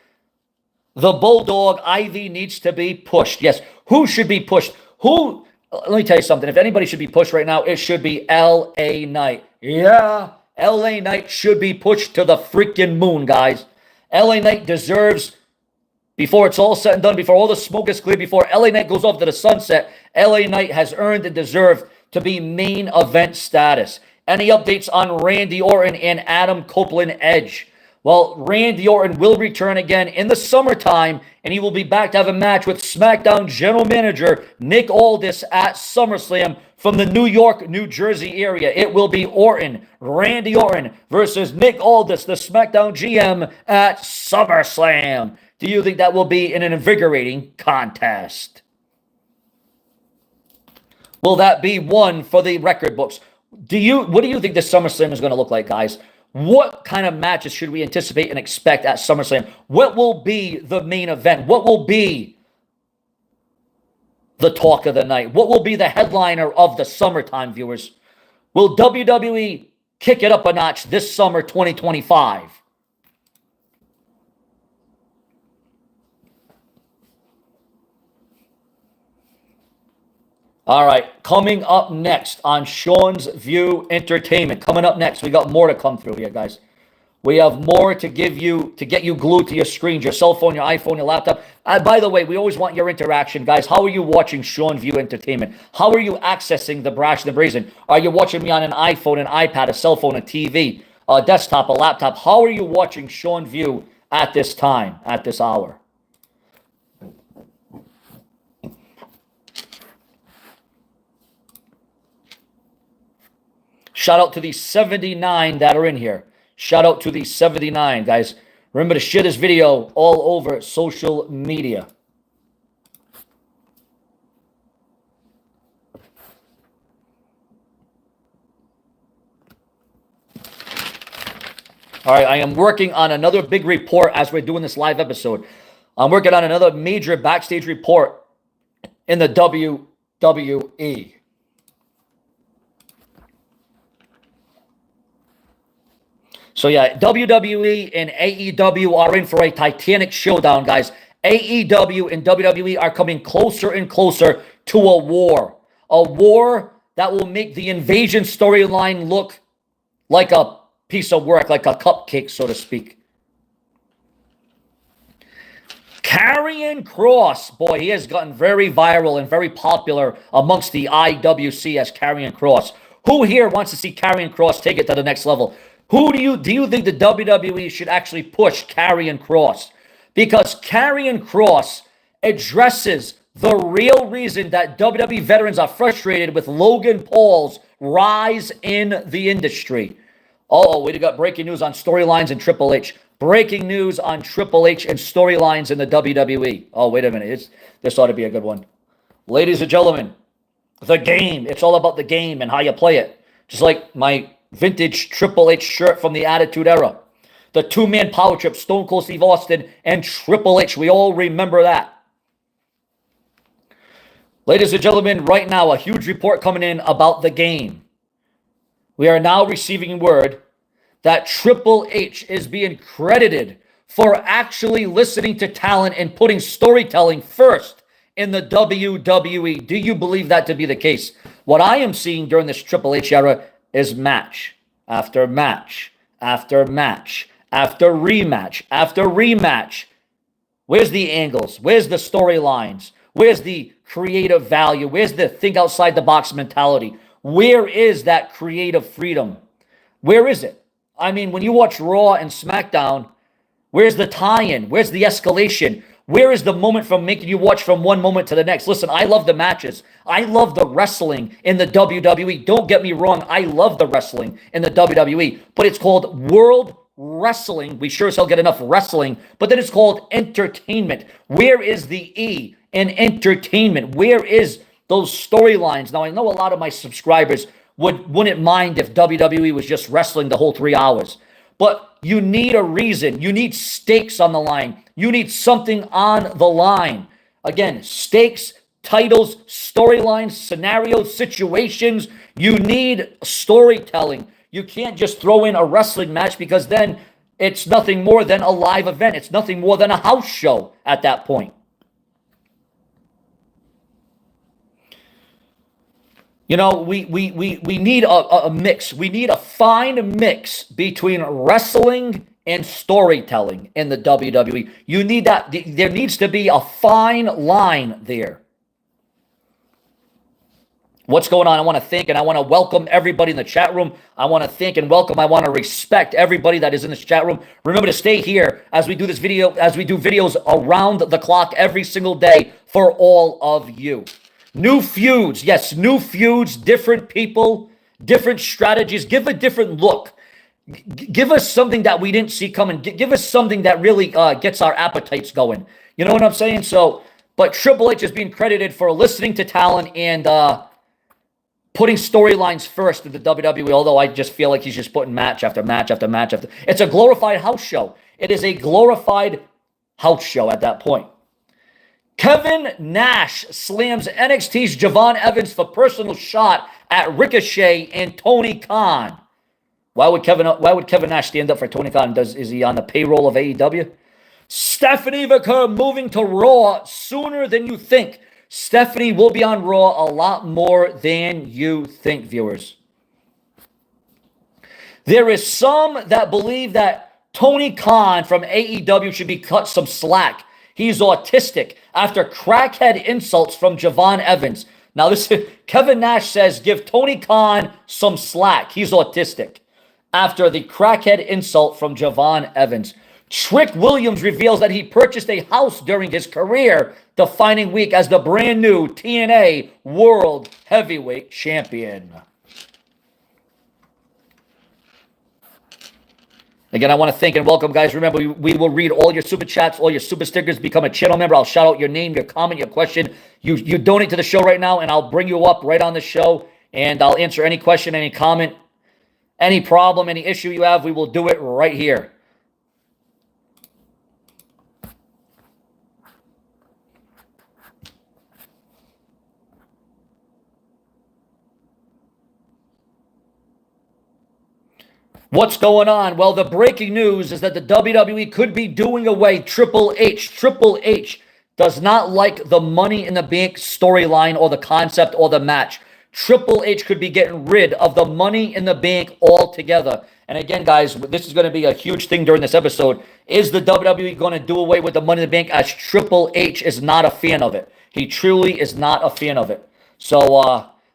The Bulldog Ivy needs to be pushed. Yes, who should be pushed? Let me tell you something. If anybody should be pushed right now, it should be LA Knight. Yeah, LA Knight should be pushed to the freaking moon, guys. LA Knight deserves, before it's all said and done, before all the smoke is cleared, before LA Knight goes off to the sunset, LA Knight has earned and deserved to be main event status. Any updates on Randy Orton and Adam Copeland Edge? Well, Randy Orton will return again in the summertime, and he will be back to have a match with SmackDown General Manager Nick Aldis at SummerSlam from the New York, New Jersey area. It will be Randy Orton versus Nick Aldis, the SmackDown GM at SummerSlam. Do you think that will be an invigorating contest? Will that be one for the record books? What do you think this SummerSlam is going to look like, guys? What kind of matches should we anticipate and expect at SummerSlam? What will be the main event? What will be the talk of the night? What will be the headliner of the summertime, viewers? Will WWE kick it up a notch this summer 2025? All right, coming up next on Sean's View Entertainment. Coming up next, we got more to come through here, guys. We have more to give you, to get you glued to your screens, your cell phone, your iPhone, your laptop. By the way, we always want your interaction, guys. How are you watching Sean View Entertainment? How are you accessing the Brash and the Brazen? Are you watching me on an iPhone, an iPad, a cell phone, a TV, a desktop, a laptop? How are you watching Sean View at this time, at this hour? Shout out to the 79 that are in here. Shout out to the 79, guys. Remember to share this video all over social media. All right, I am working on another big report as we're doing this live episode. I'm working on another major backstage report in the WWE. So yeah, WWE and AEW are in for a titanic showdown, guys. AEW and WWE are coming closer and closer to a war. A war that will make the invasion storyline look like a piece of work, like a cupcake, so to speak. Karrion Kross, boy, he has gotten very viral and very popular amongst the IWC as Karrion Kross. Who here wants to see Karrion Kross take it to the next level? Who do you think the WWE should actually push Karrion Kross? Because Karrion Kross addresses the real reason that WWE veterans are frustrated with Logan Paul's rise in the industry. We got breaking news on storylines and Triple H. Breaking news on Triple H and storylines in the WWE. Oh, wait a minute. This ought to be a good one. Ladies and gentlemen, the game. It's all about the game and how you play it. Just like my vintage Triple H shirt from the Attitude Era. The two-man power trip, Stone Cold Steve Austin and Triple H. We all remember that. Ladies and gentlemen, right now, a huge report coming in about the game. We are now receiving word that Triple H is being credited for actually listening to talent and putting storytelling first in the WWE. Do you believe that to be the case? What I am seeing during this Triple H era is match after match after match, after rematch, after rematch. Where's the angles? Where's the storylines? Where's the creative value? Where's the think outside the box mentality? Where is that creative freedom? Where is it? I mean, when you watch Raw and SmackDown, where's the tie-in? Where's the escalation? Where is the moment from making you watch from one moment to the next? Listen, I love the matches. I love the wrestling in the WWE. Don't get me wrong. I love the wrestling in the WWE, but it's called World Wrestling. We sure as hell get enough wrestling, but then it's called entertainment. Where is the E in entertainment? Where is those storylines? Now, I know a lot of my subscribers wouldn't mind if WWE was just wrestling the whole 3 hours. But you need a reason. You need stakes on the line. You need something on the line. Again, stakes, titles, storylines, scenarios, situations. You need storytelling. You can't just throw in a wrestling match because then it's nothing more than a live event. It's nothing more than a house show at that point. You know, we need a mix. We need a fine mix between wrestling and storytelling in the WWE. You need that. There needs to be a fine line there. What's going on? I want to thank and I want to welcome everybody in the chat room. I want to thank and welcome. I want to respect everybody that is in this chat room. Remember to stay here as we do this video, as we do videos around the clock every single day for all of you. New feuds, yes, new feuds, different people, different strategies. Give a different look. Give us something that we didn't see coming. Give us something that really gets our appetites going. You know what I'm saying? So, but Triple H is being credited for listening to talent and putting storylines first in the WWE, although I just feel like he's just putting match after match after match after. It's a glorified house show. It is a glorified house show at that point. Kevin Nash slams NXT's Javon Evans for personal shot at Ricochet and Tony Khan. Why would Kevin Nash stand up for Tony Khan? Is he on the payroll of AEW? Stephanie McCurr moving to Raw sooner than you think. Stephanie will be on Raw a lot more than you think, viewers. There is some that believe that Tony Khan from AEW should be cut some slack. He's autistic after crackhead insults from Javon Evans. Now, Kevin Nash says, give Tony Khan some slack. He's autistic after the crackhead insult from Javon Evans. Trick Williams reveals that he purchased a house during his career-defining week as the brand new TNA World Heavyweight Champion. Again, I want to thank and welcome, guys. Remember, we will read all your super chats, all your super stickers. Become a channel member. I'll shout out your name, your comment, your question. You donate to the show right now, and I'll bring you up right on the show, and I'll answer any question, any comment, any problem, any issue you have. We will do it right here. What's going on? Well, the breaking news is that the WWE could be doing away Triple H. Triple H does not like the Money in the Bank storyline or the concept or the match. Triple H could be getting rid of the Money in the Bank altogether. And again, guys, this is going to be a huge thing during this episode. Is the WWE going to do away with the Money in the Bank, as Triple H is not a fan of it? He truly is not a fan of it. So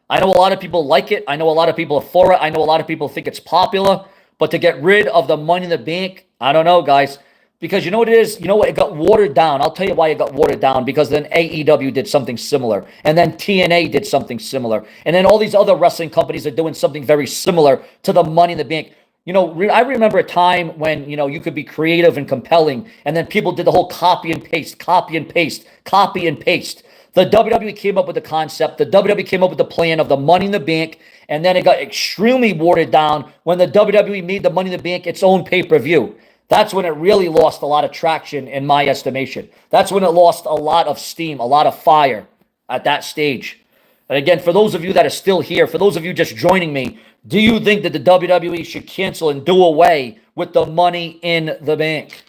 I know a lot of people like it. I know a lot of people are for it. I know a lot of people think it's popular. But to get rid of the Money in the Bank, I don't know, guys. Because you know what it is? You know what? It got watered down. I'll tell you why it got watered down. Because then AEW did something similar. And then TNA did something similar. And then all these other wrestling companies are doing something very similar to the Money in the Bank. You know, I remember a time when, you know, you could be creative and compelling. And then people did the whole copy and paste, copy and paste, copy and paste. The WWE came up with the concept. The WWE came up with the plan of the Money in the Bank. And then it got extremely watered down when the WWE made the Money in the Bank its own pay-per-view. That's when it really lost a lot of traction in my estimation. That's when it lost a lot of steam, a lot of fire at that stage. And again, for those of you that are still here, for those of you just joining me, do you think that the WWE should cancel and do away with the Money in the Bank?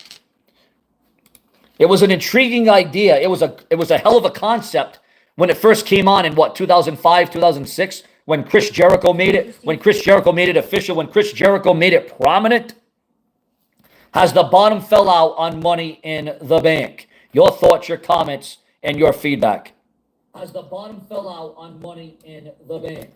It was an intriguing idea. It was a hell of a concept when it first came on in 2005, 2006, when Chris Jericho made it, when Chris Jericho made it official, when Chris Jericho made it prominent. Has the bottom fell out on Money in the Bank? Your thoughts, your comments, and your feedback. Has the bottom fell out on Money in the Bank?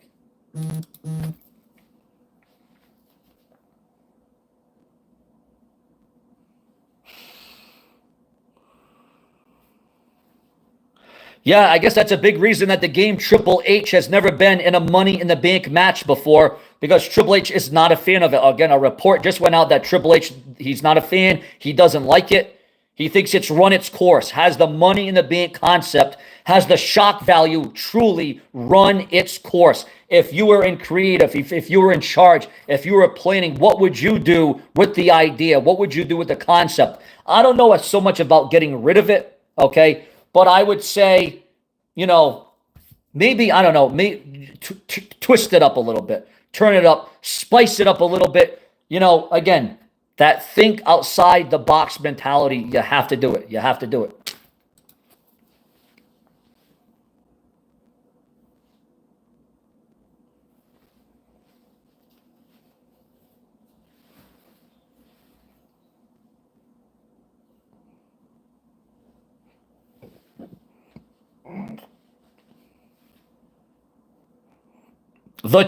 Yeah, I guess that's a big reason that the game Triple H has never been in a Money in the Bank match before, because Triple H is not a fan of it. Again, a report just went out that Triple H, he's not a fan. He doesn't like it. He thinks it's run its course. Has the Money in the Bank concept, has the shock value truly run its course? If you were in creative, if you were in charge, if you were planning, what would you do with the idea? What would you do with the concept? I don't know so much about getting rid of it, okay? But I would say, you know, maybe, I don't know, maybe twist it up a little bit, turn it up, spice it up a little bit. You know, again, that think outside the box mentality, you have to do it. You have to do it. The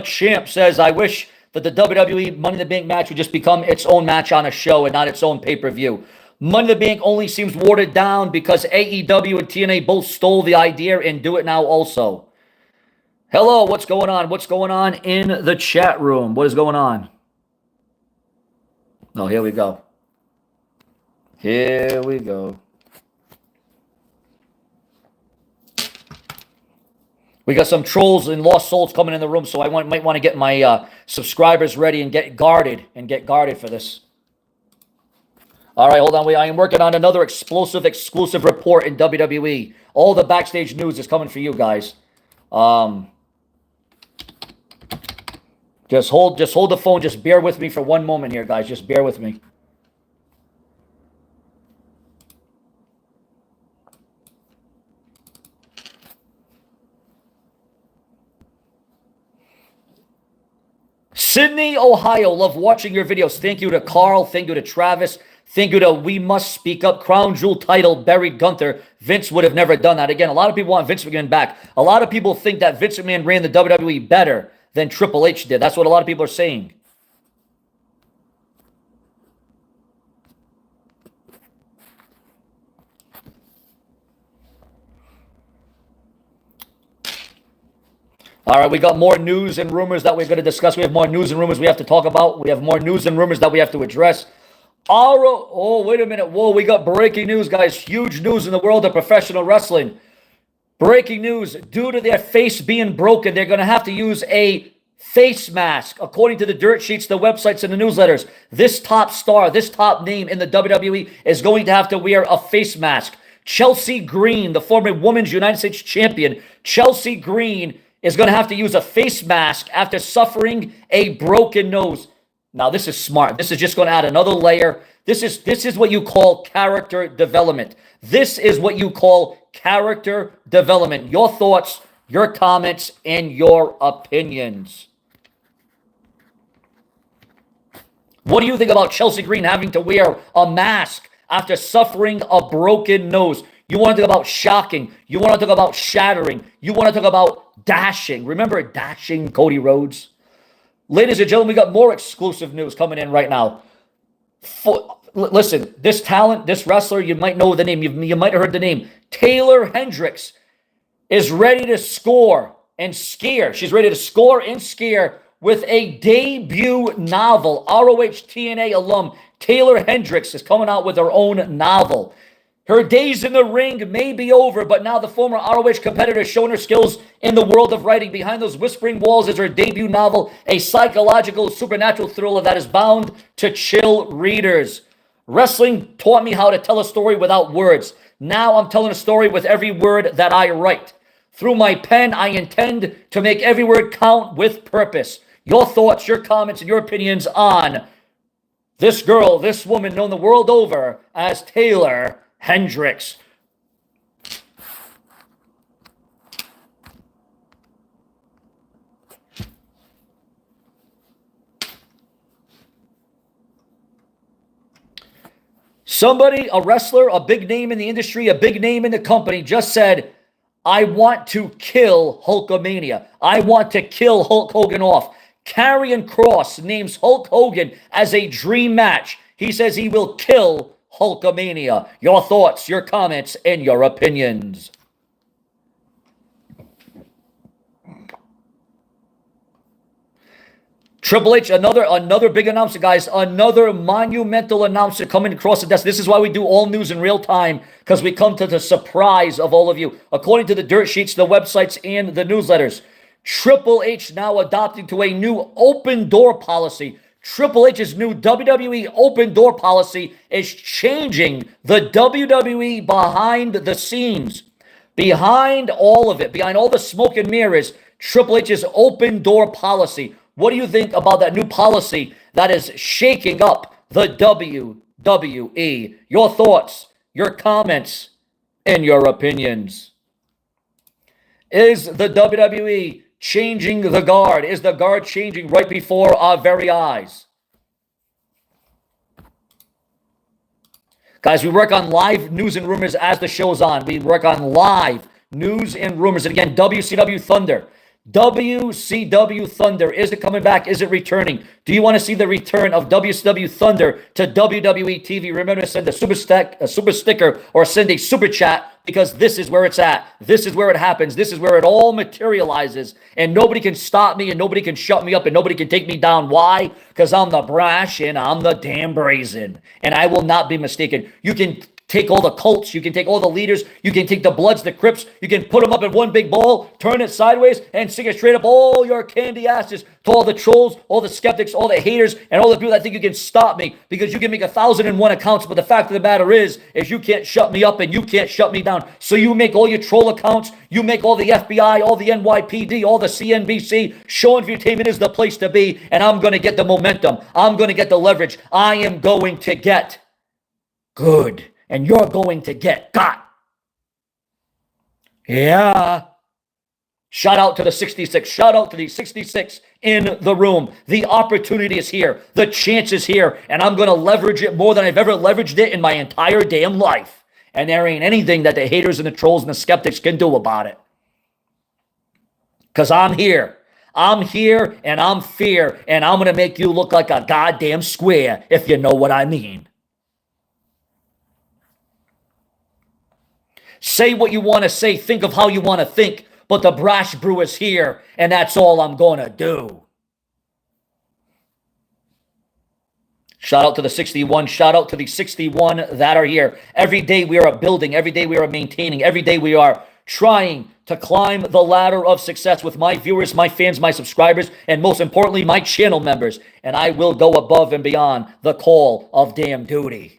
champ says, I wish that the WWE Money in the Bank match would just become its own match on a show and not its own pay-per-view. Money in the Bank only seems watered down because AEW and TNA both stole the idea and do it now also. Hello, what's going on? What's going on in the chat room? What is going on? Oh, here we go. Here we go. We got some trolls and lost souls coming in the room, so I might want to get my subscribers ready and get guarded for this. All right, hold on. I am working on another exclusive report in WWE. All the backstage news is coming for you guys. Just hold the phone. Just bear with me for one moment here, guys. Just bear with me. Sydney, Ohio, love watching your videos. Thank you to Carl. Thank you to Travis. Thank you to We Must Speak Up. Crown Jewel title, Barry Gunther. Vince would have never done that. Again, a lot of people want Vince McMahon back. A lot of people think that Vince McMahon ran the WWE better than Triple H did. That's what a lot of people are saying. All right, we got more news and rumors that we're going to discuss. We have more news and rumors we have to talk about. We have more news and rumors that we have to address. Oh, wait a minute. Whoa, we got breaking news, guys. Huge news in the world of professional wrestling. Breaking news. Due to their face being broken, they're going to have to use a face mask. According to the dirt sheets, the websites, and the newsletters, this top star, this top name in the WWE is going to have to wear a face mask. Chelsea Green, the former Women's United States Champion, Chelsea Green is going to have to use a face mask after suffering a broken nose. Now, this is smart. This is just going to add another layer. This is what you call character development. This is what you call character development. Your thoughts, your comments, and your opinions. What do you think about Chelsea Green having to wear a mask after suffering a broken nose? You want to talk about shocking. You want to talk about shattering. You want to talk about dashing. Remember dashing Cody Rhodes? Ladies and gentlemen, we got more exclusive news coming in right now. Listen, this talent, this wrestler, you might know the name. You might have heard the name. Taylor Hendricks is ready to score and scare. She's ready to score and scare with a debut novel. ROH TNA alum Taylor Hendricks is coming out with her own novel. Her days in the ring may be over, but now the former ROH competitor is showing her skills in the world of writing. Behind those whispering walls is her debut novel, a psychological, supernatural thriller that is bound to chill readers. Wrestling taught me how to tell a story without words. Now I'm telling a story with every word that I write. Through my pen, I intend to make every word count with purpose. Your thoughts, your comments, and your opinions on this girl, this woman known the world over as Taylor Hendricks. Somebody, a wrestler, a big name in the industry, a big name in the company just said, I want to kill Hulkamania. I want to kill Hulk Hogan off. Karrion Kross names Hulk Hogan as a dream match. He says he will kill Hulkamania. Your thoughts, your comments, and your opinions. Triple H, another big announcement, guys. Another monumental announcement coming across the desk. This is why we do all news in real time, because we come to the surprise of all of you. According to the dirt sheets, the websites, and the newsletters, Triple H now adopting to a new open door policy. Triple H's new WWE open door policy is changing the WWE behind the scenes. Behind all of it, behind all the smoke and mirrors, Triple H's open door policy. What do you think about that new policy that is shaking up the WWE? Your thoughts, your comments, and your opinions. Is the WWE changing the guard? Is the guard changing right before our very eyes? Guys, we work on live news and rumors as the show's on. We work on live news and rumors. And again, WCW Thunder. WCW Thunder. Is it coming back? Is it returning? Do you want to see the return of WCW Thunder to WWE TV? Remember to send a super sticker or send a super chat, because this is where it's at. This is where it happens. This is where it all materializes. And nobody can stop me, and nobody can shut me up, and nobody can take me down. Why? Because I'm the brash and I'm the damn brazen. And I will not be mistaken. You can take all the cults, you can take all the leaders, you can take the Bloods, the Crips, you can put them up in one big ball, turn it sideways, and stick it straight up all your candy asses to all the trolls, all the skeptics, all the haters, and all the people that think you can stop me, because you can make 1,001 accounts, but the fact of the matter is you can't shut me up and you can't shut me down. So you make all your troll accounts, you make all the FBI, all the NYPD, all the CNBC. Seanzviewent is the place to be, and I'm going to get the momentum. I'm going to get the leverage. I am going to get good. And you're going to get got. Yeah. Shout out to the 66. Shout out to the 66 in the room. The opportunity is here. The chance is here. And I'm going to leverage it more than I've ever leveraged it in my entire damn life. And there ain't anything that the haters and the trolls and the skeptics can do about it. Because I'm here. I'm here and I'm fear. And I'm going to make you look like a goddamn square, if you know what I mean. Say what you want to say. Think of how you want to think. But the brash brew is here, and that's all I'm going to do. Shout out to the 61. Shout out to the 61 that are here. Every day we are building. Every day we are maintaining. Every day we are trying to climb the ladder of success with my viewers, my fans, my subscribers, and most importantly, my channel members. And I will go above and beyond the call of damn duty.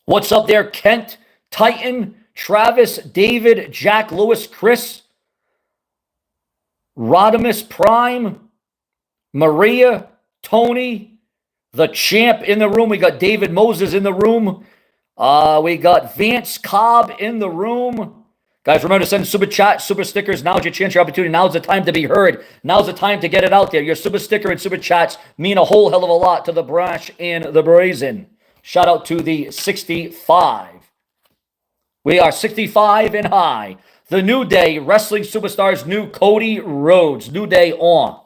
What's up there, Kent, Titan, Travis, David, Jack, Lewis, Chris, Rodimus Prime, Maria, Tony, the champ in the room. We got David Moses in the room. We got Vance Cobb in the room. Guys, remember to send super chat, super stickers. Now's your chance, your opportunity. Now's the time to be heard. Now's the time to get it out there. Your super sticker and super chats mean a whole hell of a lot to the brash and the brazen. Shout out to the 65. We are 65 and high. The New Day, Wrestling Superstars, new Cody Rhodes. New Day on.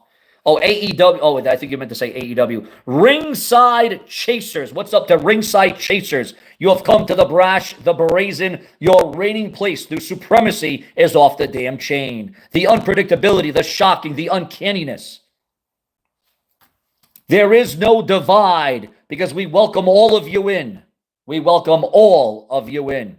Oh, AEW. Oh, I think you meant to say AEW. Ringside Chasers. What's up to Ringside Chasers? You have come to the brash, the brazen. Your reigning place through supremacy is off the damn chain. The unpredictability, the shocking, the uncanniness. There is no divide because we welcome all of you in. We welcome all of you in.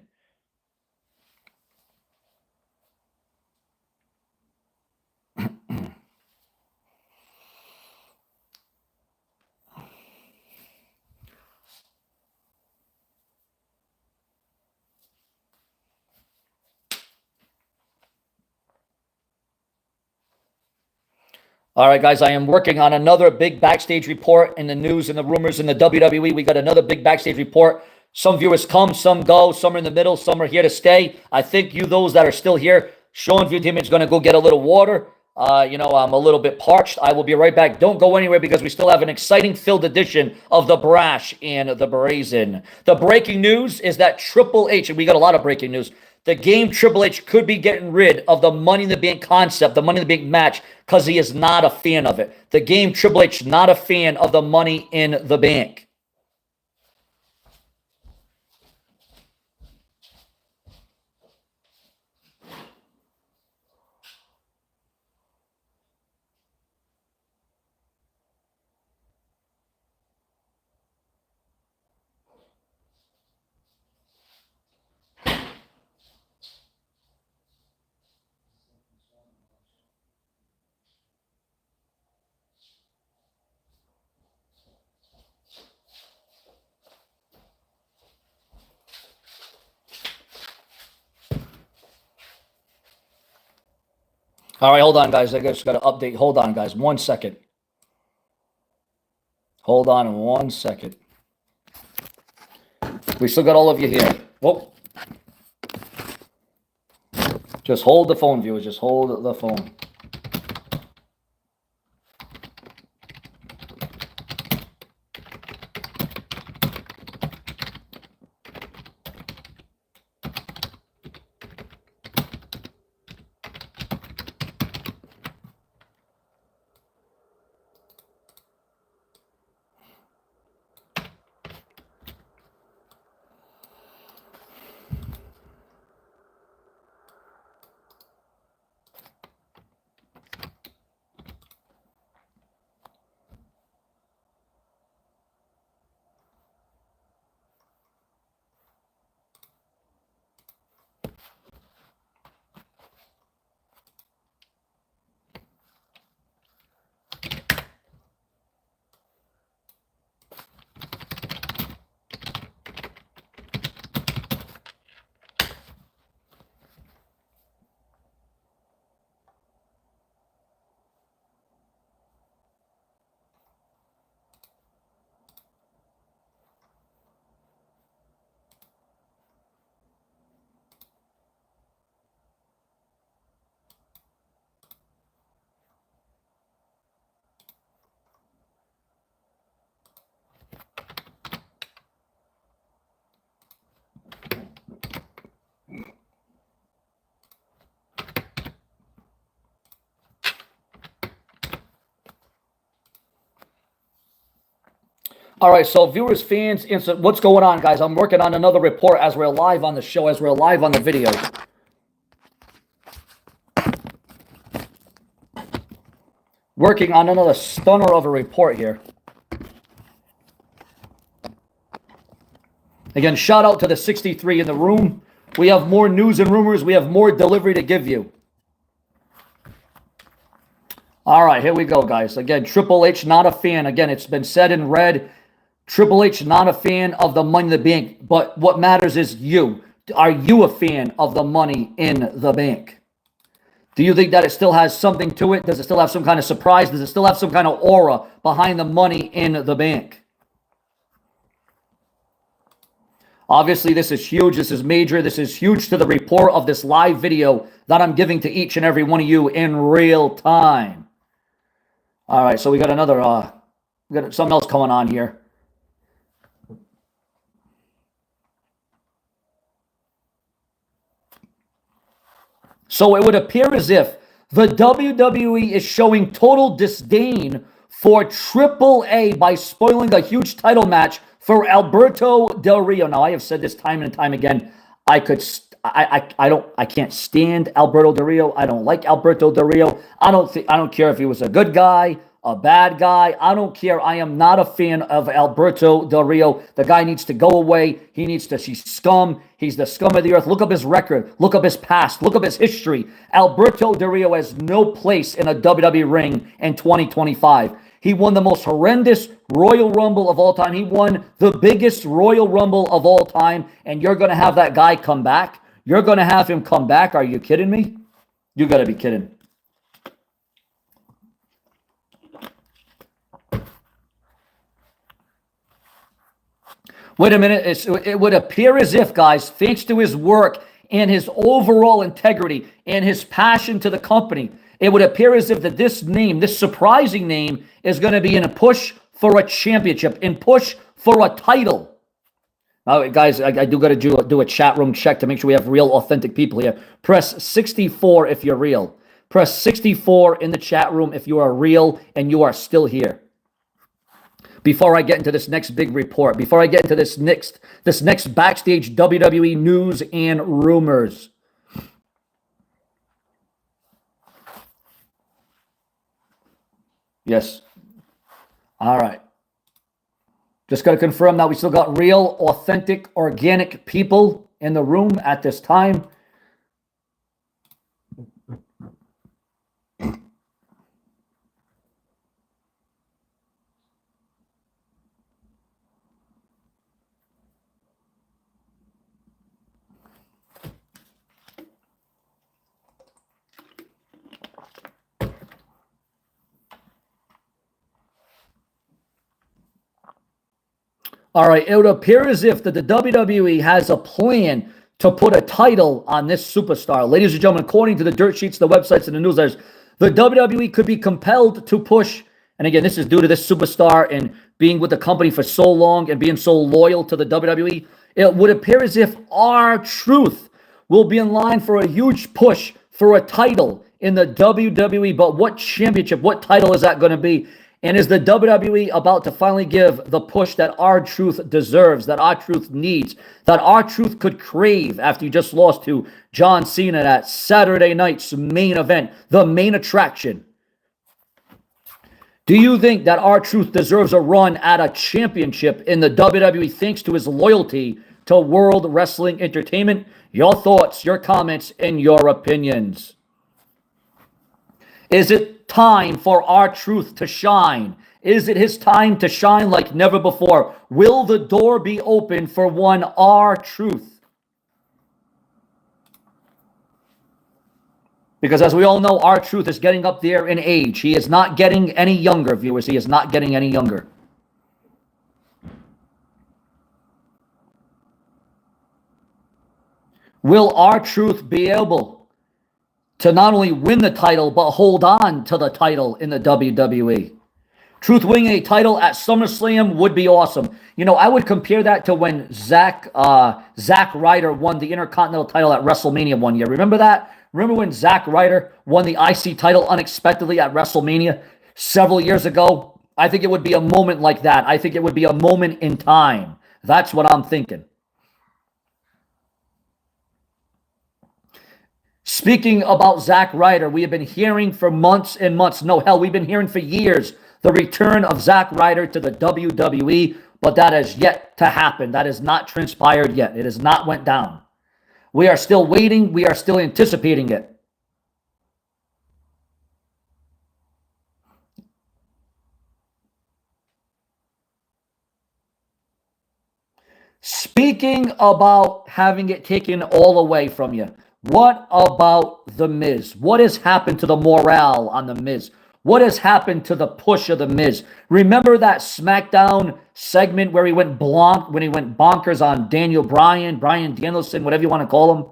All right, guys, I am working on another big backstage report in the news and the rumors in the WWE. We got another big backstage report. Some viewers come, some go, some are in the middle, some are here to stay. I think you, those that are still here, Seanzviewent is going to go get a little water. I'm a little bit parched. I will be right back. Don't go anywhere because we still have an exciting filled edition of the Brash and the Brazen. The breaking news is that Triple H, and we got a lot of breaking news, the game Triple H could be getting rid of the Money in the Bank concept, the Money in the Bank match, because he is not a fan of it. The game Triple H, not a fan of the Money in the Bank. All right, hold on, guys. I just got to update. Hold on, guys. 1 second. Hold on 1 second. We still got all of you here. Whoa. Just hold the phone, viewers. Just hold the phone. All right, so viewers, fans, what's going on, guys? I'm working on another report as we're live on the show, as we're live on the video. Working on another stunner of a report here. Again, shout out to the 63 in the room. We have more news and rumors. We have more delivery to give you. All right, here we go, guys. Again, Triple H, not a fan. Again, it's been said in red. Triple H, not a fan of the Money in the Bank. But what matters is you. Are you a fan of the Money in the Bank? Do you think that it still has something to it? Does it still have some kind of surprise? Does it still have some kind of aura behind the Money in the Bank? Obviously, this is huge. This is major. This is huge to the report of this live video that I'm giving to each and every one of you in real time. All right, so we got another, we got something else going on here. So it would appear as if the WWE is showing total disdain for Triple A by spoiling the huge title match for Alberto Del Rio. Now, I have said this time and time again. I can't stand Alberto Del Rio. I don't like Alberto Del Rio. I don't care if he was a good guy, a bad guy. I don't care. I am not a fan of Alberto Del Rio. The guy needs to go away. He's scum. He's the scum of the earth. Look up his record. Look up his past. Look up his history. Alberto Del Rio has no place in a WWE ring in 2025. He won the most horrendous Royal Rumble of all time. He won the biggest Royal Rumble of all time, and you're going to have that guy come back? You're going to have him come back? Are you kidding me? You got to be kidding. Wait a minute. It would appear as if, guys, thanks to his work and his overall integrity and his passion to the company, it would appear as if that this name, this surprising name, is going to be in a push for a championship, in push for a title. Now, guys, I do got to do a chat room check to make sure we have real, authentic people here. Press 64 if you're real. Press 64 in the chat room if you are real and you are still here. Before I get into this next big report, before I get into this next backstage WWE news and rumors. Yes. All right. Just got to confirm that we still got real, authentic, organic people in the room at this time. All right, it would appear as if that the WWE has a plan to put a title on this superstar. Ladies and gentlemen, according to the dirt sheets, the websites, and the newsletters, the WWE could be compelled to push, and again, this is due to this superstar and being with the company for so long and being so loyal to the WWE. It would appear as if R-Truth will be in line for a huge push for a title in the WWE. But what championship, what title is that going to be? And is the WWE about to finally give the push that R-Truth deserves, that R-Truth needs, that R-Truth could crave after you just lost to John Cena at Saturday night's main event, the main attraction? Do you think that R-Truth deserves a run at a championship in the WWE thanks to his loyalty to World Wrestling Entertainment? Your thoughts, your comments, and your opinions. Is it time for R-Truth to shine? Is it his time to shine like never before? Will the door be open for one R-Truth? Because as we all know, R-Truth is getting up there in age. He is not getting any younger, viewers. He is not getting any younger. Will R-Truth be able to not only win the title, but hold on to the title in the WWE? Truth winning a title at SummerSlam would be awesome. You know, I would compare that to when Zack Ryder won the Intercontinental title at WrestleMania one year. Remember that? Remember when Zack Ryder won the IC title unexpectedly at WrestleMania several years ago? I think it would be a moment like that. I think it would be a moment in time. That's what I'm thinking. Speaking about Zack Ryder, we have been hearing for months and months. No, hell, we've been hearing for years the return of Zack Ryder to the WWE, but that has yet to happen. That has not transpired yet. It has not went down. We are still waiting. We are still anticipating it. Speaking about having it taken all away from you, what about The Miz? What has happened to the morale on The Miz? What has happened to the push of The Miz? Remember that SmackDown segment where he went bonkers on Daniel Bryan, Bryan Danielson, whatever you want to call him?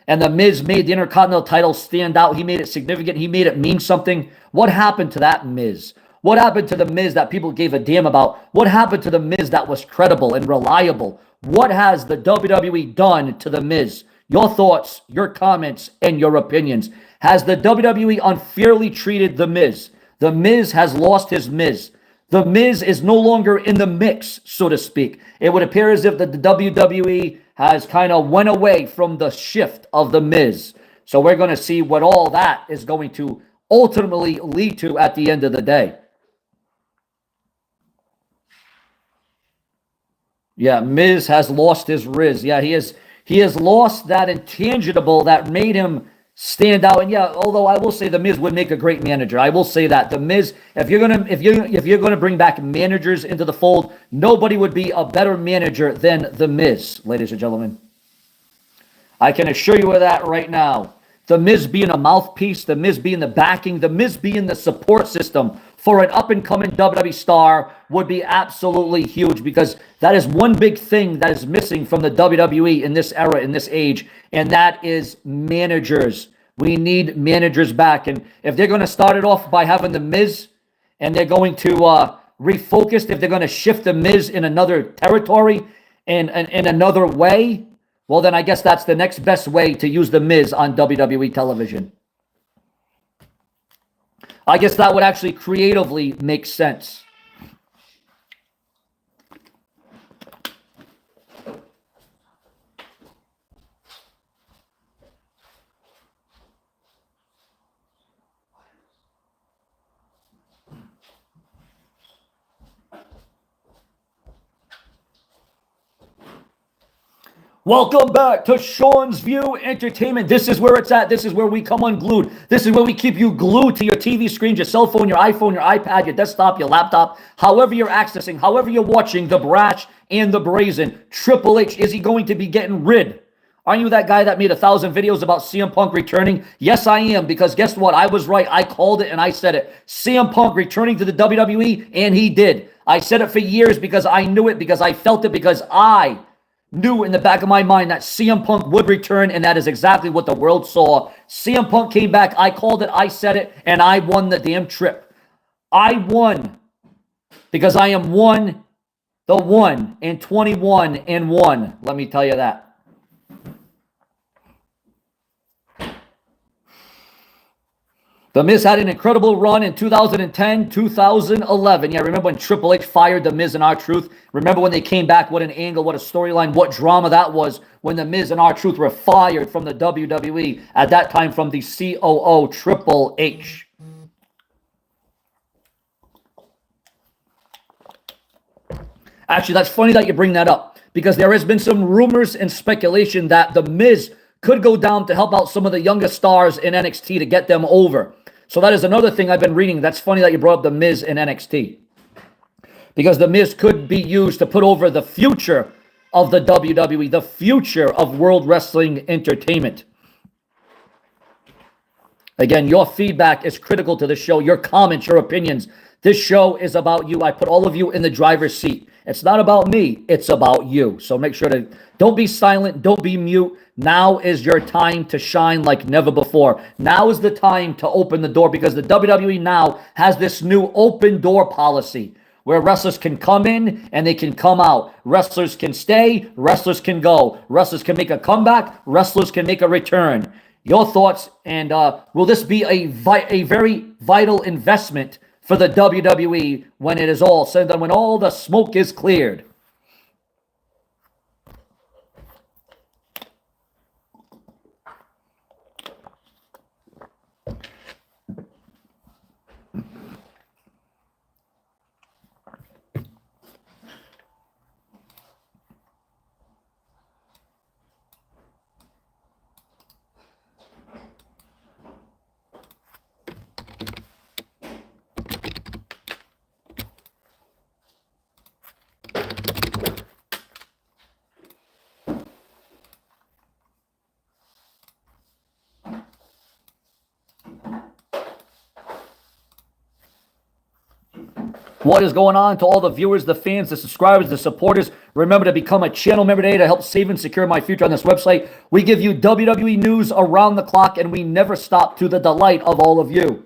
And The Miz made the Intercontinental title stand out. He made it significant. He made it mean something. What happened to that Miz? What happened to The Miz that people gave a damn about? What happened to The Miz that was credible and reliable? What has the WWE done to The Miz? Your thoughts, your comments, and your opinions. Has the WWE unfairly treated The Miz? The Miz has lost his Miz. The Miz is no longer in the mix, so to speak. It would appear as if the WWE has kind of went away from the shift of The Miz. So we're going to see what all that is going to ultimately lead to at the end of the day. Yeah, Miz has lost his Riz. Yeah, he has lost that intangible that made him stand out. And yeah, although I will say the Miz would make a great manager. I will say that. The Miz, if you're gonna bring back managers into the fold, nobody would be a better manager than the Miz, ladies and gentlemen. I can assure you of that right now. The Miz being a mouthpiece, the Miz being the backing, the Miz being the support system for an up-and-coming WWE star would be absolutely huge, because that is one big thing that is missing from the WWE in this era, in this age, and that is managers. We need managers back. And if they're going to start it off by having the Miz, and they're going to refocus, if they're going to shift the Miz in another territory, in another way, well, then I guess that's the next best way to use the Miz on WWE television. I guess that would actually creatively make sense. Welcome back to Sean's View Entertainment. This is where it's at. This is where we come unglued. This is where we keep you glued to your TV screen, your cell phone, your iPhone, your iPad, your desktop, your laptop, however you're accessing, however you're watching the brash and the brazen. Triple H, is he going to be getting rid? Aren't you that guy that made 1,000 videos about CM Punk returning? Yes, I am, because guess what? I was right. I called it and I said it. CM Punk returning to the WWE, and he did. I said it for years because I knew it, because I felt it, because I knew in the back of my mind that CM Punk would return, and that is exactly what the world saw. CM Punk came back. I called it. I said it, and I won the damn trip. I won because I am the 1 and 21 and 1. Let me tell you that. The Miz had an incredible run in 2010, 2011. Yeah, remember when Triple H fired The Miz and R-Truth? Remember when they came back? What an angle, what a storyline, what drama that was when The Miz and R-Truth were fired from the WWE, at that time from the COO, Triple H. Actually, that's funny that you bring that up, because there has been some rumors and speculation that The Miz could go down to help out some of the younger stars in NXT to get them over. So that is another thing I've been reading. That's funny that you brought up The Miz in NXT, because The Miz could be used to put over the future of the WWE, the future of World Wrestling Entertainment. Again, your feedback is critical to the show. Your comments, your opinions. This show is about you. I put all of you in the driver's seat. It's not about me. It's about you. So make sure to don't be silent. Don't be mute. Now is your time to shine like never before. Now is the time to open the door, because the WWE now has this new open door policy where wrestlers can come in and they can come out. Wrestlers can stay. Wrestlers can go. Wrestlers can make a comeback. Wrestlers can make a return. Your thoughts, and will this be a very vital investment for the WWE when it is all said and done, when all the smoke is cleared? What is going on to all the viewers, the fans, the subscribers, the supporters? Remember to become a channel member today to help save and secure my future on this website. We give you WWE news around the clock, and we never stop, to the delight of all of you.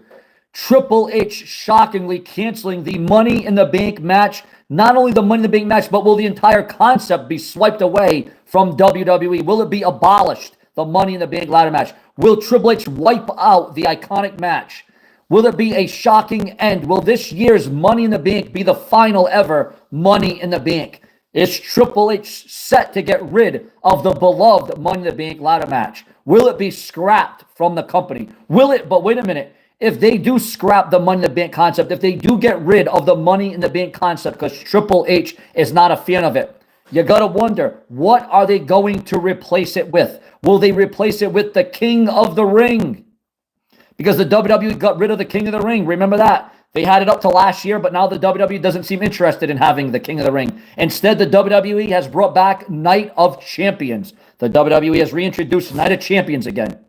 Triple H shockingly canceling the Money in the Bank match. Not only the Money in the Bank match, but will the entire concept be swiped away from WWE? Will it be abolished, the Money in the Bank ladder match? Will Triple H wipe out the iconic match? Will it be a shocking end? Will this year's Money in the Bank be the final ever Money in the Bank? Is Triple H set to get rid of the beloved Money in the Bank ladder match? Will it be scrapped from the company? Will it? But wait a minute. If they do scrap the Money in the Bank concept, if they do get rid of the Money in the Bank concept because Triple H is not a fan of it, You got to wonder, what are they going to replace it with? Will they replace it with the King of the Ring? Because the WWE got rid of the King of the Ring. Remember that? They had it up to last year, but now the WWE doesn't seem interested in having the King of the Ring. Instead, the WWE has brought back Night of Champions. The WWE has reintroduced Night of Champions again.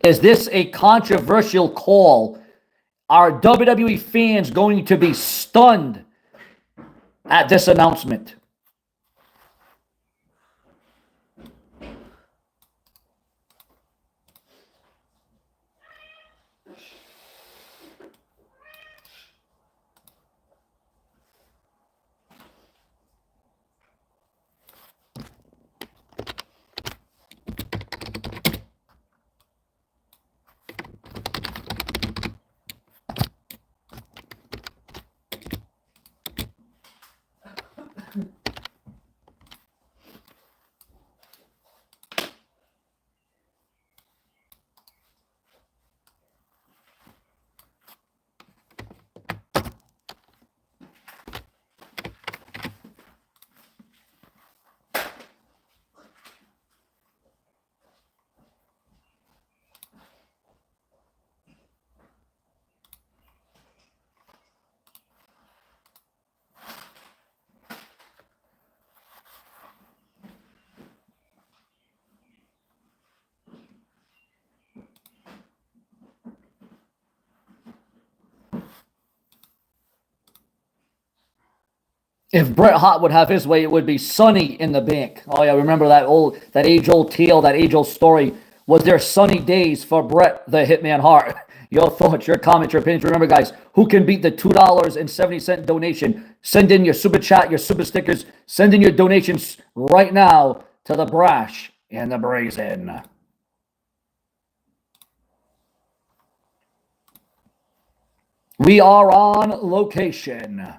Is this a controversial call? Are WWE fans going to be stunned at this announcement? If Bret Hart would have his way, it would be sunny in the bank. Oh yeah, remember that age-old tale, that age-old story. Was there sunny days for Bret the Hitman Hart? Your thoughts, your comments, your opinions. Remember, guys, who can beat the $2.70 donation? Send in your super chat, your super stickers. Send in your donations right now to the Brash and the Brazen. We are on location.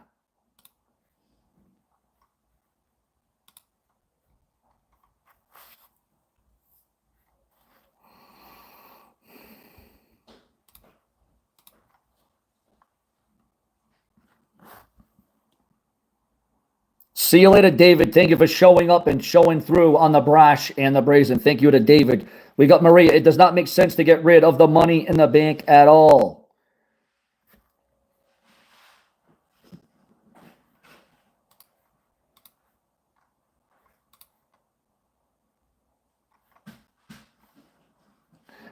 See you later, David. Thank you for showing up and showing through on the Brash and the Brazen. Thank you to David. We got Maria. It does not make sense to get rid of the Money in the Bank at all.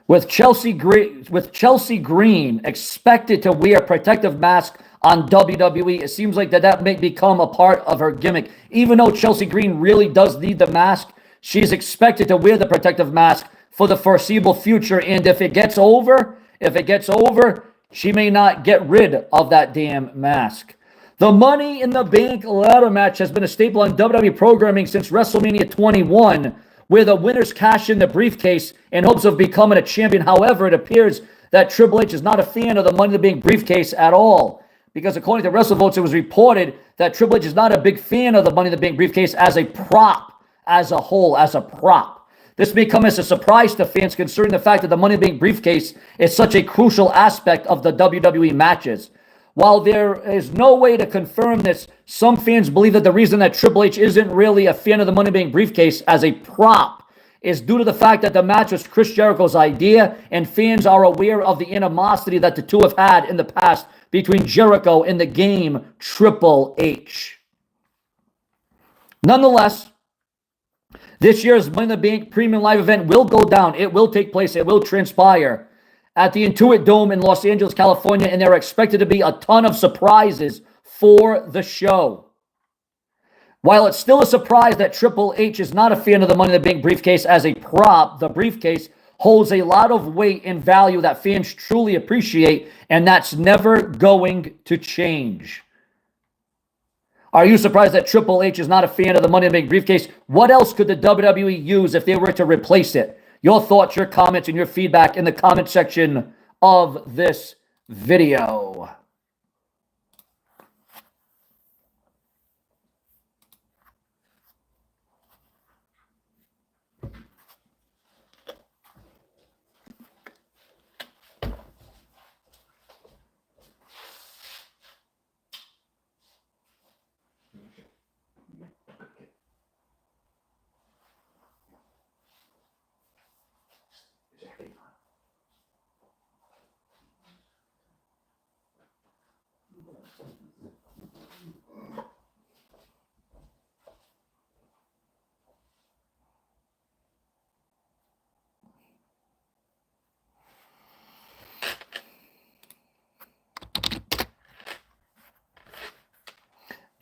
With Chelsea Green expected to wear protective mask on WWE, it seems like that may become a part of her gimmick. Even though Chelsea Green really does need the mask, she's expected to wear the protective mask for the foreseeable future. And if it gets over, she may not get rid of that damn mask. The Money in the Bank ladder match has been a staple on WWE programming since WrestleMania 21, where the winners cash in the briefcase in hopes of becoming a champion. However, it appears that Triple H is not a fan of the Money in the Bank briefcase at all, because according to WrestleVotes, it was reported that Triple H is not a big fan of the Money in the Bank briefcase as a prop, as a whole, as a prop. This may come as a surprise to fans considering the fact that the Money in the Bank briefcase is such a crucial aspect of the WWE matches. While there is no way to confirm this, some fans believe that the reason that Triple H isn't really a fan of the Money in the Bank briefcase as a prop is due to the fact that the match was Chris Jericho's idea, and fans are aware of the animosity that the two have had in the past between Jericho and the Game Triple H. Nonetheless, this year's Money in the Bank Premium Live event will go down. It will take place. It will transpire at the Intuit Dome in Los Angeles, California, and there are expected to be a ton of surprises for the show. While it's still a surprise that Triple H is not a fan of the Money in the Bank briefcase as a prop, the briefcase holds a lot of weight and value that fans truly appreciate, and that's never going to change. Are you surprised that Triple H is not a fan of the Money in the Bank briefcase? What else could the WWE use if they were to replace it? Your thoughts, your comments, and your feedback in the comment section of this video.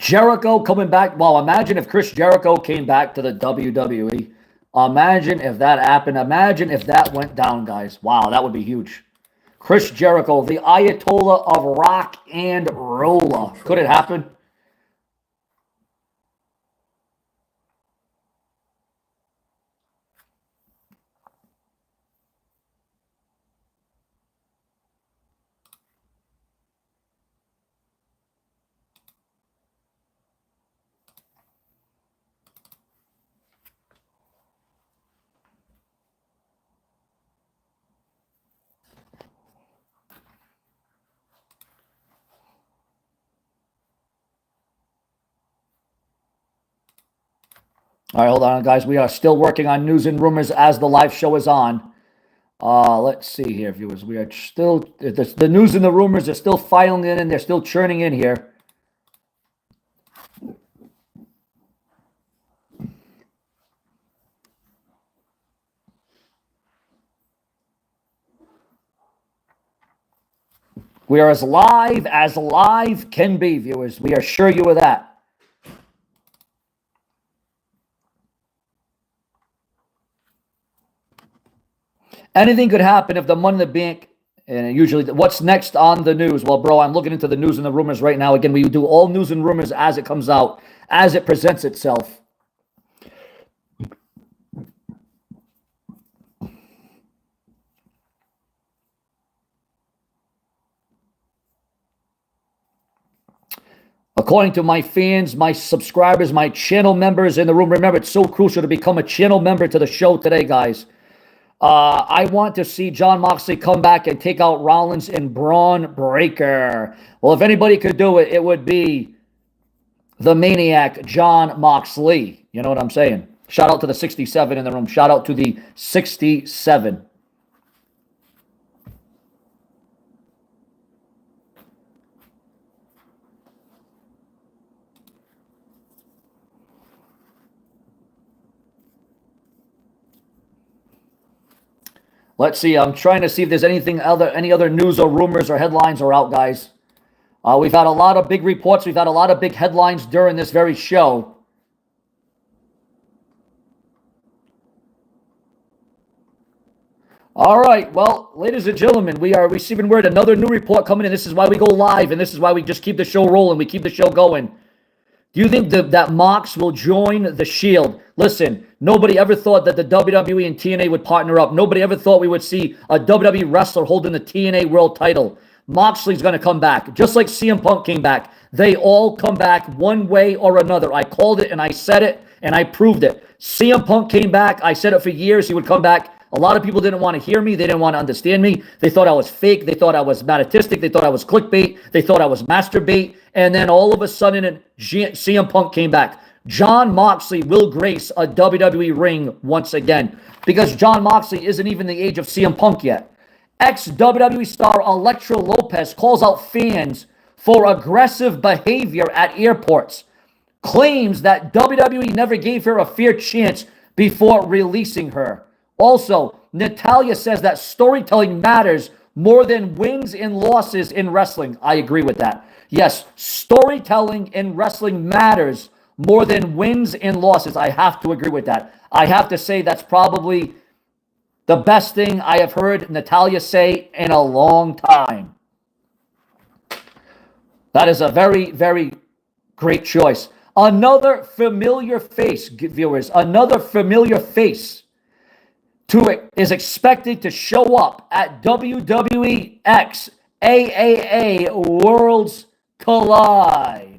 Jericho coming back. Well, imagine if Chris Jericho came back to the WWE. Imagine if that happened. Imagine if that went down, guys. Wow, that would be huge. Chris Jericho, the Ayatollah of rock and roller. Could it happen? All right, hold on, guys. We are still working on news and rumors as the live show is on. Let's see here, viewers. We are still, the news and the rumors are still filing in and they're still churning in here. We are as live can be, viewers. We assure you of that. Anything could happen if the Money in the Bank, and usually, what's next on the news? Well, bro, I'm looking into the news and the rumors right now. Again, we do all news and rumors as it comes out, as it presents itself. According to my fans, my subscribers, my channel members in the room, remember, it's so crucial to become a channel member to the show today, guys. I want to see Jon Moxley come back and take out Rollins and Braun Breaker. Well, if anybody could do it, it would be the Maniac, Jon Moxley. You know what I'm saying? Shout out to the 67 in the room. Shout out to the 67. Let's see. I'm trying to see if there's any other news or rumors or headlines are out, guys. We've had a lot of big reports. We've had a lot of big headlines during this very show. All right. Well, ladies and gentlemen, we are receiving word. Another new report coming in. This is why we go live, and this is why we just keep the show rolling. We keep the show going. Do you think that Mox will join the Shield? Listen, nobody ever thought that the WWE and TNA would partner up. Nobody ever thought we would see a WWE wrestler holding the TNA World title. Moxley's going to come back, just like CM Punk came back. They all come back one way or another. I called it, and I said it, and I proved it. CM Punk came back. I said it for years. He would come back. A lot of people didn't want to hear me. They didn't want to understand me. They thought I was fake. They thought I was matistic. They thought I was clickbait. They thought I was masturbate. And then all of a sudden, CM Punk came back. Jon Moxley will grace a WWE ring once again because Jon Moxley isn't even the age of CM Punk yet. Ex-WWE star Elektra Lopez calls out fans for aggressive behavior at airports. Claims that WWE never gave her a fair chance before releasing her. Also, Natalya says that storytelling matters more than wins and losses in wrestling. I agree with that. Yes, storytelling in wrestling matters more than wins and losses. I have to agree with that. I have to say that's probably the best thing I have heard Natalya say in a long time. That is a very, very great choice. Another familiar face, viewers, another familiar face is expected to show up at WWE X AAA Worlds Collide.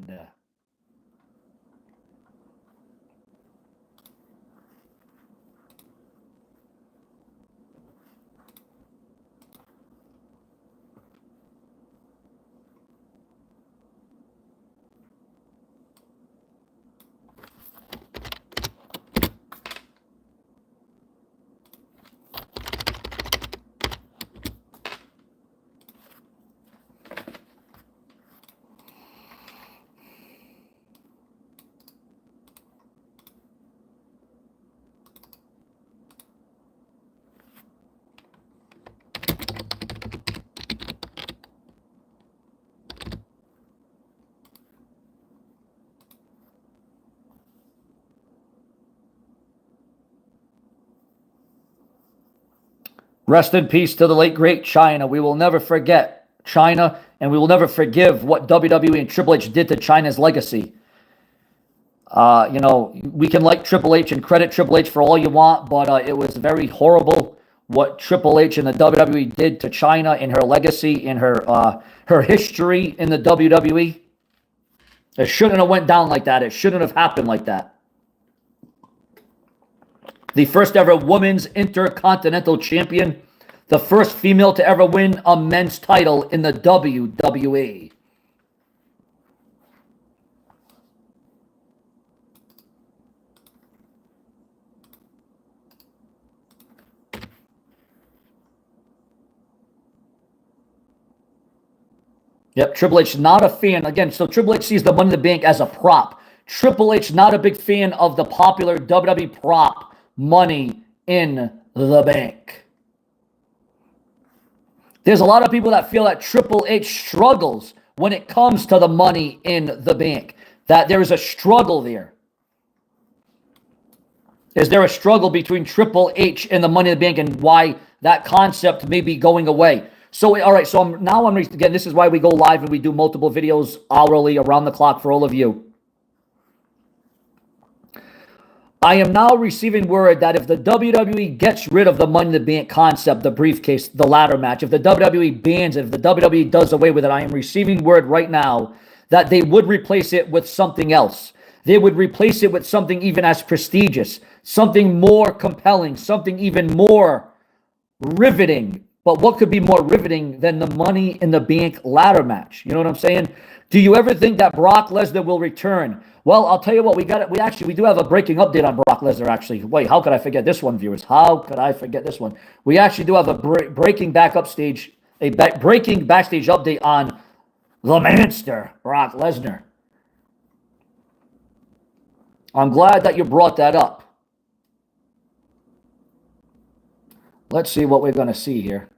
Rest in peace to the late, great China. We will never forget China, and we will never forgive what WWE and Triple H did to China's legacy. You know, we can like Triple H and credit Triple H for all you want, but it was very horrible what Triple H and the WWE did to China and her legacy and her history in the WWE. It shouldn't have went down like that. It shouldn't have happened like that. The first ever women's intercontinental champion, the first female to ever win a men's title in the WWE. Yep, Triple H not a fan. Again, so Triple H sees the Money in the Bank as a prop. Triple H not a big fan of the popular WWE prop, Money in the Bank. There's a lot of people that feel that Triple H struggles when it comes to the Money in the Bank. That there is a struggle there. Is there a struggle between Triple H and the Money in the Bank and why that concept may be going away? So, all right, so again, this is why we go live and we do multiple videos hourly around the clock for all of you. I am now receiving word that if the WWE gets rid of the Money in the Bank concept, the briefcase, the ladder match, if the WWE bans it, if the WWE does away with it, I am receiving word right now that they would replace it with something else. They would replace it with something even as prestigious, something more compelling, something even more riveting. But what could be more riveting than the Money in the Bank ladder match? You know what I'm saying? Do you ever think that Brock Lesnar will return? Well, I'll tell you what, we do have a breaking update on Brock Lesnar, actually. Wait, how could I forget this one, viewers? How could I forget this one? We actually do have a breaking backstage update on the Manster, Brock Lesnar. I'm glad that you brought that up. Let's see what we're going to see here.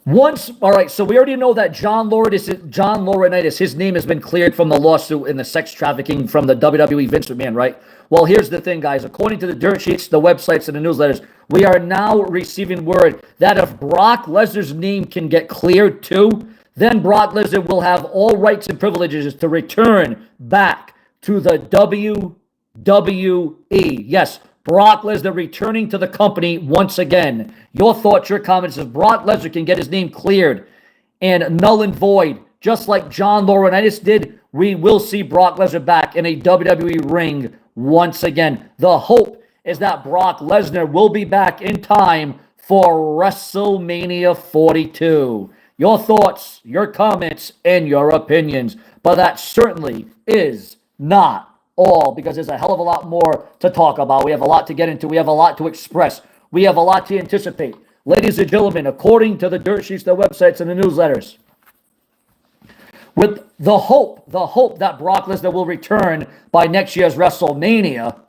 All right, so we already know that John Laurinaitis, his name has been cleared from the lawsuit in the sex trafficking from the WWE Vince McMahon, right? Well, here's the thing, guys. According to the dirt sheets, the websites, and the newsletters, we are now receiving word that if Brock Lesnar's name can get cleared too, then Brock Lesnar will have all rights and privileges to return back to the WWE. Yes, Brock Lesnar returning to the company once again. Your thoughts, your comments. If Brock Lesnar can get his name cleared and null and void, just like John Laurinaitis did, we will see Brock Lesnar back in a WWE ring once again. The hope is that Brock Lesnar will be back in time for WrestleMania 42. Your thoughts, your comments, and your opinions. But that certainly is not all, because there's a hell of a lot more to talk about. We have a lot to get into. We have a lot to express. We have a lot to anticipate. Ladies and gentlemen, according to the dirt sheets, the websites, and the newsletters, with the hope that Brock Lesnar will return by next year's WrestleMania,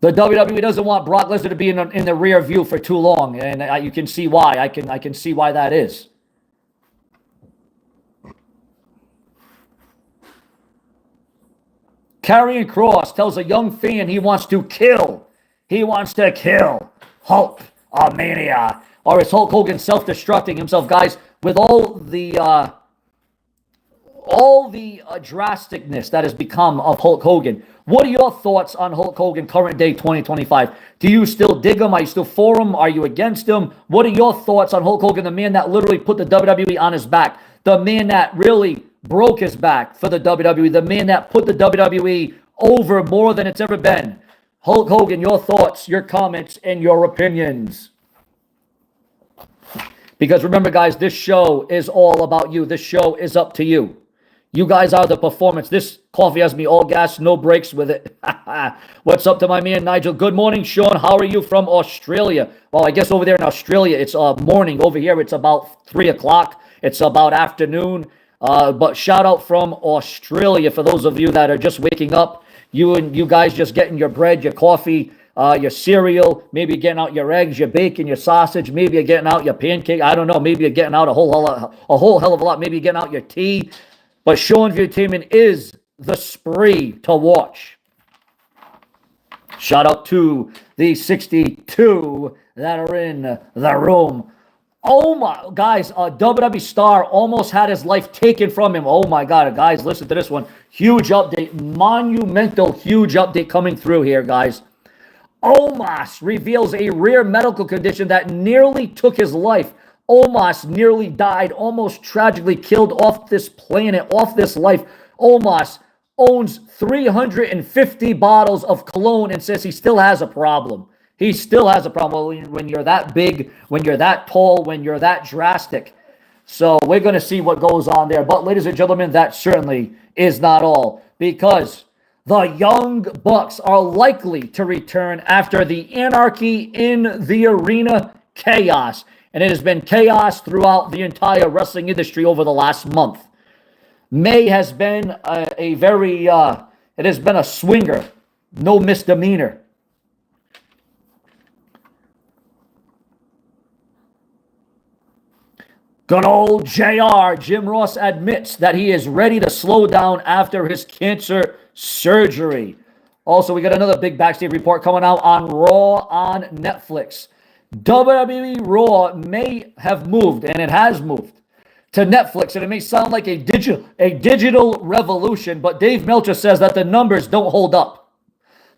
the WWE doesn't want Brock Lesnar to be in the rear view for too long, and you can see why. I can see why that is. Karrion Kross tells a young fan he wants to kill Hulk Mania. Or is Hulk Hogan self-destructing himself, guys? With all the drasticness that has become of Hulk Hogan, what are your thoughts on Hulk Hogan current day 2025? Do you still dig him? Are you still for him? Are you against him? What are your thoughts on Hulk Hogan, the man that literally put the WWE on his back, the man that really broke his back for the WWE, the man that put the WWE over more than it's ever been? Hulk Hogan, your thoughts, your comments, and your opinions. Because remember, guys, this show is all about you. This show is up to you. You guys are the performance. This coffee has me all gas, no breaks with it. What's up to my man, Nigel? Good morning, Sean. How are you from Australia? Well, I guess over there in Australia, it's morning. Over here, it's about 3 o'clock. It's about afternoon. But shout out from Australia for those of you that are just waking up. You guys just getting your bread, your coffee, your cereal, maybe getting out your eggs, your bacon, your sausage, maybe you're getting out your pancake. I don't know. Maybe you're getting out a whole hell of a lot. Maybe you're getting out your tea. But Seanzviewent is the spree to watch. Shout out to the 62 that are in the room. Oh my, guys, a WWE star almost had his life taken from him. Oh my God, guys, listen to this one. Huge update, monumental, huge update coming through here, guys. Omos reveals a rare medical condition that nearly took his life. Omos nearly died, almost tragically killed off this planet, off this life. Omos owns 350 bottles of cologne and says he still has a problem. He still has a problem when you're that big, when you're that tall, when you're that drastic. So we're going to see what goes on there. But ladies and gentlemen, that certainly is not all, because the Young Bucks are likely to return after the Anarchy in the Arena chaos. And it has been chaos throughout the entire wrestling industry over the last month. May has been it has been a swinger, no misdemeanor. Good old JR, Jim Ross, admits that he is ready to slow down after his cancer surgery. Also, we got another big backstage report coming out on Raw on Netflix. WWE RAW may have moved, and it has moved, to Netflix, and it may sound like a digital revolution, but Dave Meltzer says that the numbers don't hold up.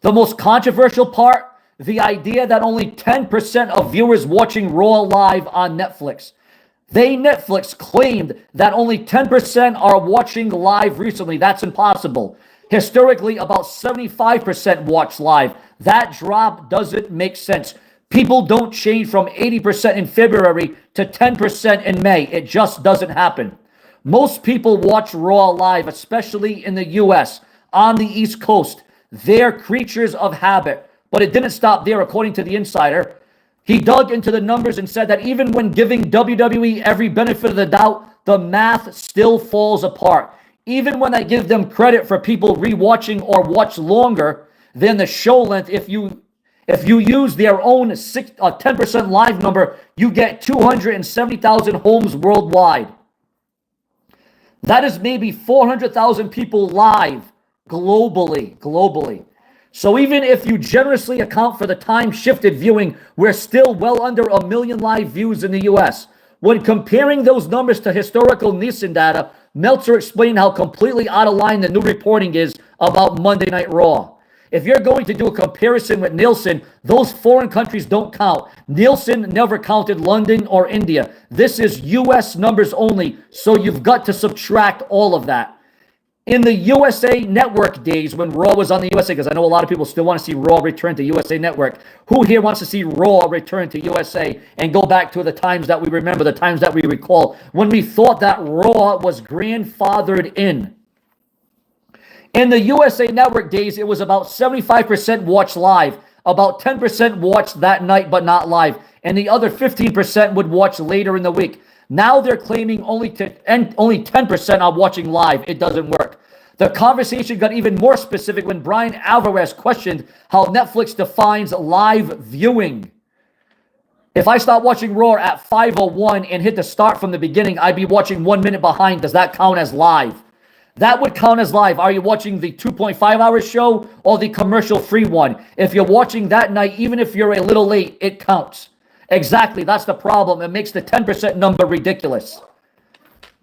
The most controversial part, the idea that only 10% of viewers watching Raw live on Netflix. Netflix claimed that only 10% are watching live recently. That's impossible. Historically, about 75% watch live. That drop doesn't make sense. People don't change from 80% in February to 10% in May. It just doesn't happen. Most people watch Raw live, especially in the US, on the East Coast. They're creatures of habit. But it didn't stop there, according to the insider. He dug into the numbers and said that even when giving WWE every benefit of the doubt, the math still falls apart. Even when I give them credit for people rewatching or watch longer than the show length, if you use their own 10% live number, you get 270,000 homes worldwide. That is maybe 400,000 people live globally. So even if you generously account for the time-shifted viewing, we're still well under 1 million live views in the U.S. When comparing those numbers to historical Nielsen data, Meltzer explained how completely out of line the new reporting is about Monday Night Raw. If you're going to do a comparison with Nielsen, those foreign countries don't count. Nielsen never counted London or India. This is U.S. numbers only, so you've got to subtract all of that. In the USA Network days when Raw was on the USA, because I know a lot of people still want to see Raw return to USA Network. Who here wants to see Raw return to USA and go back to the times that we remember, the times that we recall, when we thought that Raw was grandfathered in? In the USA Network days, it was about 75% watched live, about 10% watched that night but not live, and the other 15% would watch later in the week. Now they're claiming only 10% are watching live. It doesn't work. The conversation got even more specific when Brian Alvarez questioned how Netflix defines live viewing. If I start watching Raw at 5:01 and hit the start from the beginning, I'd be watching 1 minute behind. Does that count as live? That would count as live. Are you watching the 2.5-hour show or the commercial-free one? If you're watching that night, even if you're a little late, it counts. Exactly, that's the problem. It makes the 10% number ridiculous.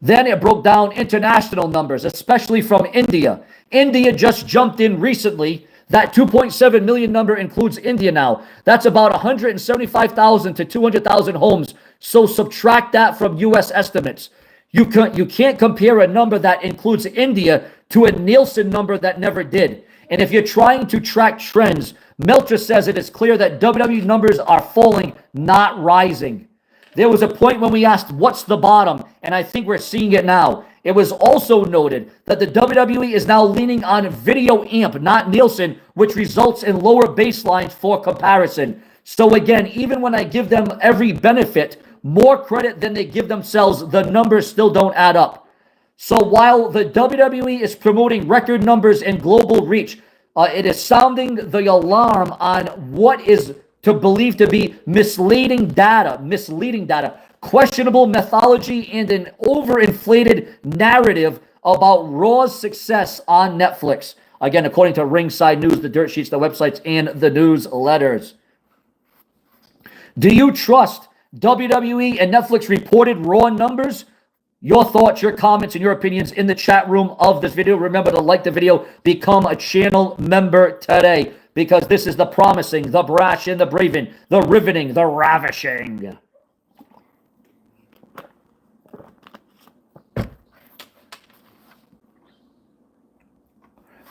Then it broke down international numbers, especially from India. India just jumped in recently. That 2.7 million number includes India now. That's about 175,000 to 200,000 homes. So subtract that from U.S. estimates. You can't compare a number that includes India to a Nielsen number that never did. And if you're trying to track trends, Meltzer says it is clear that WWE numbers are falling, not rising. There was a point when we asked, what's the bottom? And I think we're seeing it now. It was also noted that the WWE is now leaning on Video Amp, not Nielsen, which results in lower baselines for comparison. So again, even when I give them every benefit, more credit than they give themselves, the numbers still don't add up. So while the WWE is promoting record numbers and global reach, it is sounding the alarm on what is to believe to be misleading data, questionable methodology, and an overinflated narrative about Raw's success on Netflix. Again, according to Ringside News, the dirt sheets, the websites, and the newsletters. Do you trust WWE and Netflix reported Raw numbers? Your thoughts, your comments, and your opinions in the chat room of this video. Remember to like the video, become a channel member today, because this is the promising, the brash, and the braving, the riveting, the ravishing.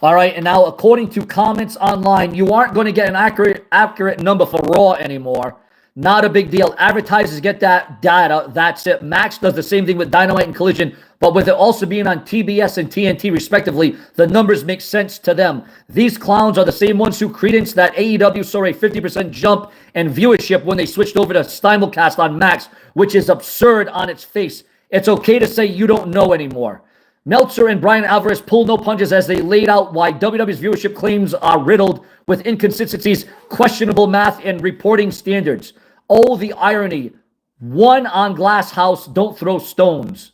All right, and now according to comments online, you aren't going to get an accurate number for Raw anymore. Not a big deal. Advertisers get that data. That's it. Max does the same thing with Dynamite and Collision, but with it also being on TBS and TNT respectively, the numbers make sense to them. These clowns are the same ones who credence that AEW saw a 50% jump in viewership when they switched over to simulcast on Max, which is absurd on its face. It's okay to say you don't know anymore. Meltzer and Brian Alvarez pulled no punches as they laid out why WWE's viewership claims are riddled with inconsistencies, questionable math, and reporting standards. Oh, the irony. One on Glass House, don't throw stones.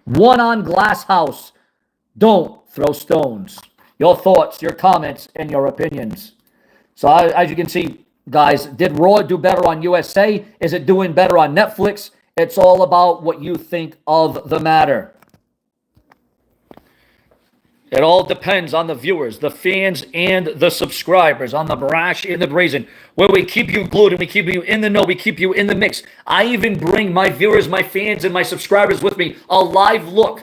One on Glass House, don't throw stones. Your thoughts, your comments, and your opinions. So as you can see, guys, did Raw do better on USA? Is it doing better on Netflix? It's all about what you think of the matter. It all depends on the viewers, the fans, and the subscribers, on the brash and the brazen, where we keep you glued and we keep you in the know, we keep you in the mix. I even bring my viewers, my fans, and my subscribers with me, a live look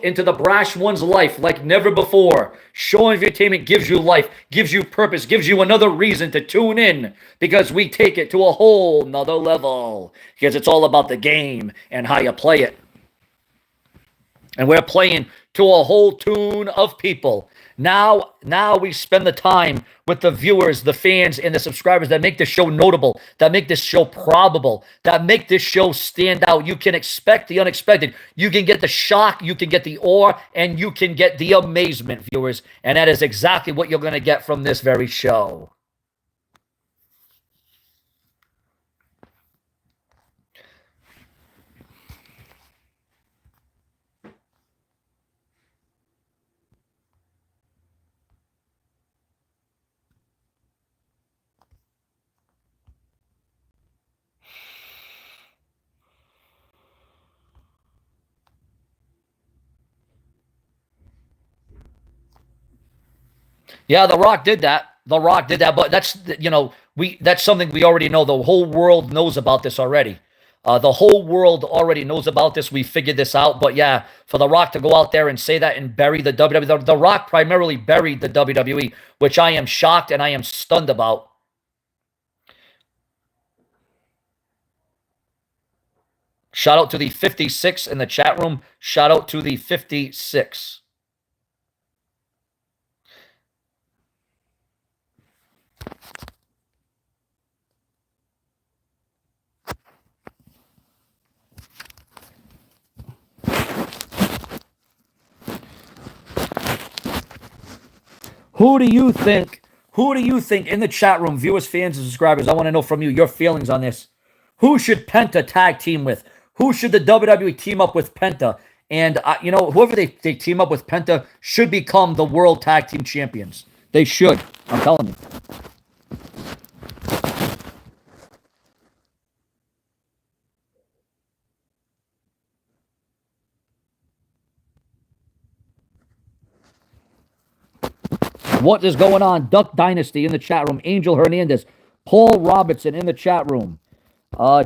into the brash one's life like never before. Sean Entertainment gives you life, gives you purpose, gives you another reason to tune in, because we take it to a whole nother level, because it's all about the game and how you play it. And we're playing to a whole tune of people. Now we spend the time with the viewers, the fans, and the subscribers that make this show notable, that make this show probable, that make this show stand out. You can expect the unexpected. You can get the shock, you can get the awe, and you can get the amazement, viewers. And that is exactly what you're going to get from this very show. Yeah, The Rock did that. The Rock did that, but that's, that's something we already know. The whole world knows about this already. The whole world already knows about this. We figured this out. But yeah, for The Rock to go out there and say that and bury the WWE, The Rock primarily buried the WWE, which I am shocked and I am stunned about. Shout out to the 56 in the chat room. Shout out to the 56. Who do you think in the chat room, viewers, fans, and subscribers? I want to know from you your feelings on this. Who should Penta tag team with? Who should the WWE team up with Penta? And, whoever they team up with Penta should become the World Tag Team Champions. They should. I'm telling you. What is going on? Duck Dynasty in the chat room. Angel Hernandez. Paul Robertson in the chat room.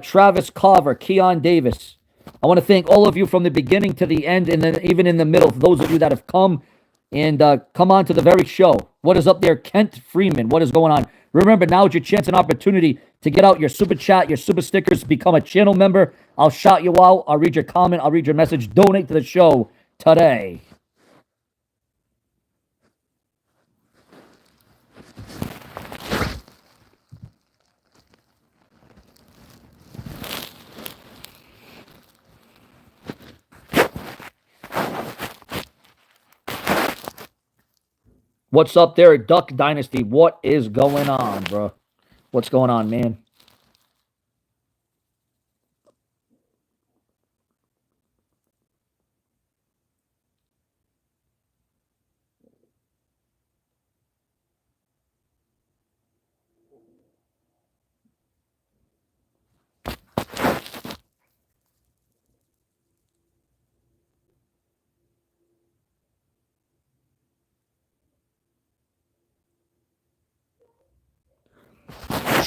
Travis Carver. Keon Davis. I want to thank all of you from the beginning to the end, and then even in the middle, for those of you that have come and come on to the very show. What is up there? Kent Freeman. What is going on? Remember, now is your chance and opportunity to get out your super chat, your super stickers, become a channel member. I'll shout you out. I'll read your comment. I'll read your message. Donate to the show today. What's up there, Duck Dynasty? What is going on, bro? What's going on, man?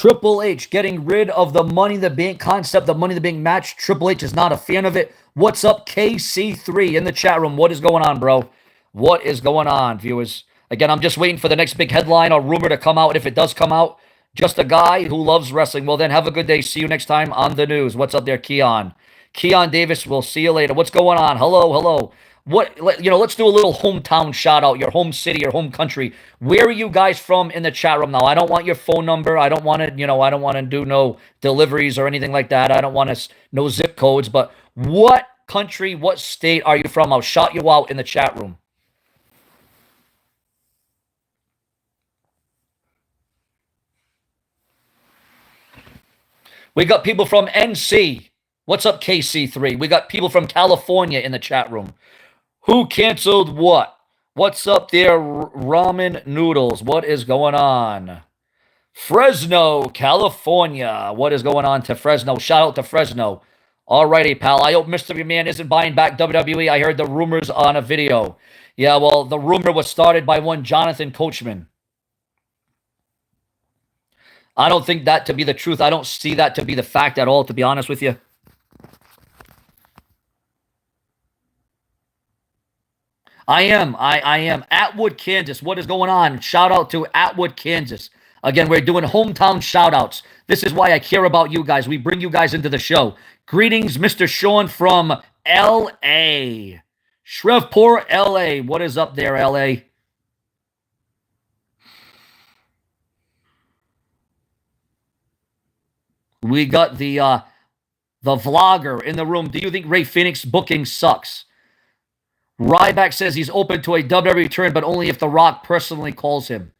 Triple H getting rid of the Money in the Bank concept, the Money in the Bank match. Triple H is not a fan of it. What's up, KC3 in the chat room? What is going on, bro? What is going on, viewers? Again, I'm just waiting for the next big headline or rumor to come out. And if it does come out, just a guy who loves wrestling. Well, then have a good day. See you next time on the news. What's up there, Keon? Keon Davis, we'll see you later. What's going on? Hello, hello. Let's do a little hometown shout out, your home city, your home country. Where are you guys from in the chat room now? I don't want your phone number. I don't want to, I don't want to do no deliveries or anything like that. I don't want to, no zip codes, but what country, what state are you from? I'll shout you out in the chat room. We got people from NC. What's up, KC3? We got people from California in the chat room. Who canceled what? What's up there, ramen noodles? What is going on? Fresno, California. What is going on to Fresno? Shout out to Fresno. Alrighty, pal. I hope Mystery Man isn't buying back WWE. I heard the rumors on a video. Yeah, well, the rumor was started by one Jonathan Coachman. I don't think that to be the truth. I don't see that to be the fact at all, to be honest with you. I am. Atwood, Kansas. What is going on? Shout out to Atwood, Kansas. Again, we're doing hometown shout outs. This is why I care about you guys. We bring you guys into the show. Greetings, Mr. Sean from L.A. Shreveport, L.A. What is up there, L.A.? We got the vlogger in the room. Do you think Ray Phoenix booking sucks? Ryback says he's open to a WWE return, but only if The Rock personally calls him.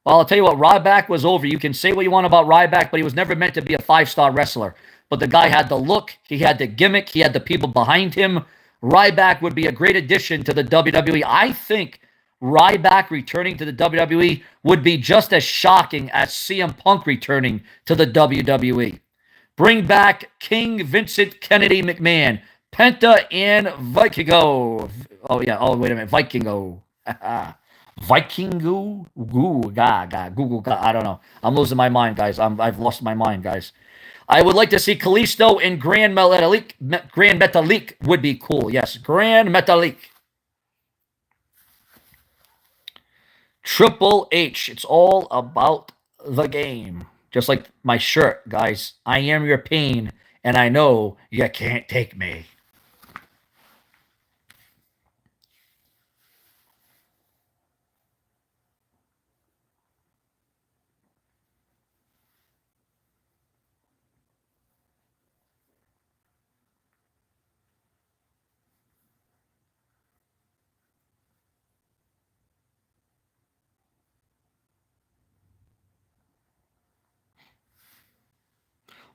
Well, I'll tell you what, Ryback was over. You can say what you want about Ryback, but he was never meant to be a five-star wrestler. But the guy had the look, he had the gimmick, he had the people behind him. Ryback would be a great addition to the WWE. I think Ryback returning to the WWE would be just as shocking as CM Punk returning to the WWE. Bring back King Vincent Kennedy McMahon. Penta and Vikingo. Oh, yeah. Oh, wait a minute. Vikingo. Vikingo? Google, I don't know. I'm losing my mind, guys. I've lost my mind, guys. I would like to see Kalisto and Grand Metalik would be cool. Yes, Grand Metalik. Triple H. It's all about the game. Just like my shirt, guys. I am your pain, and I know you can't take me.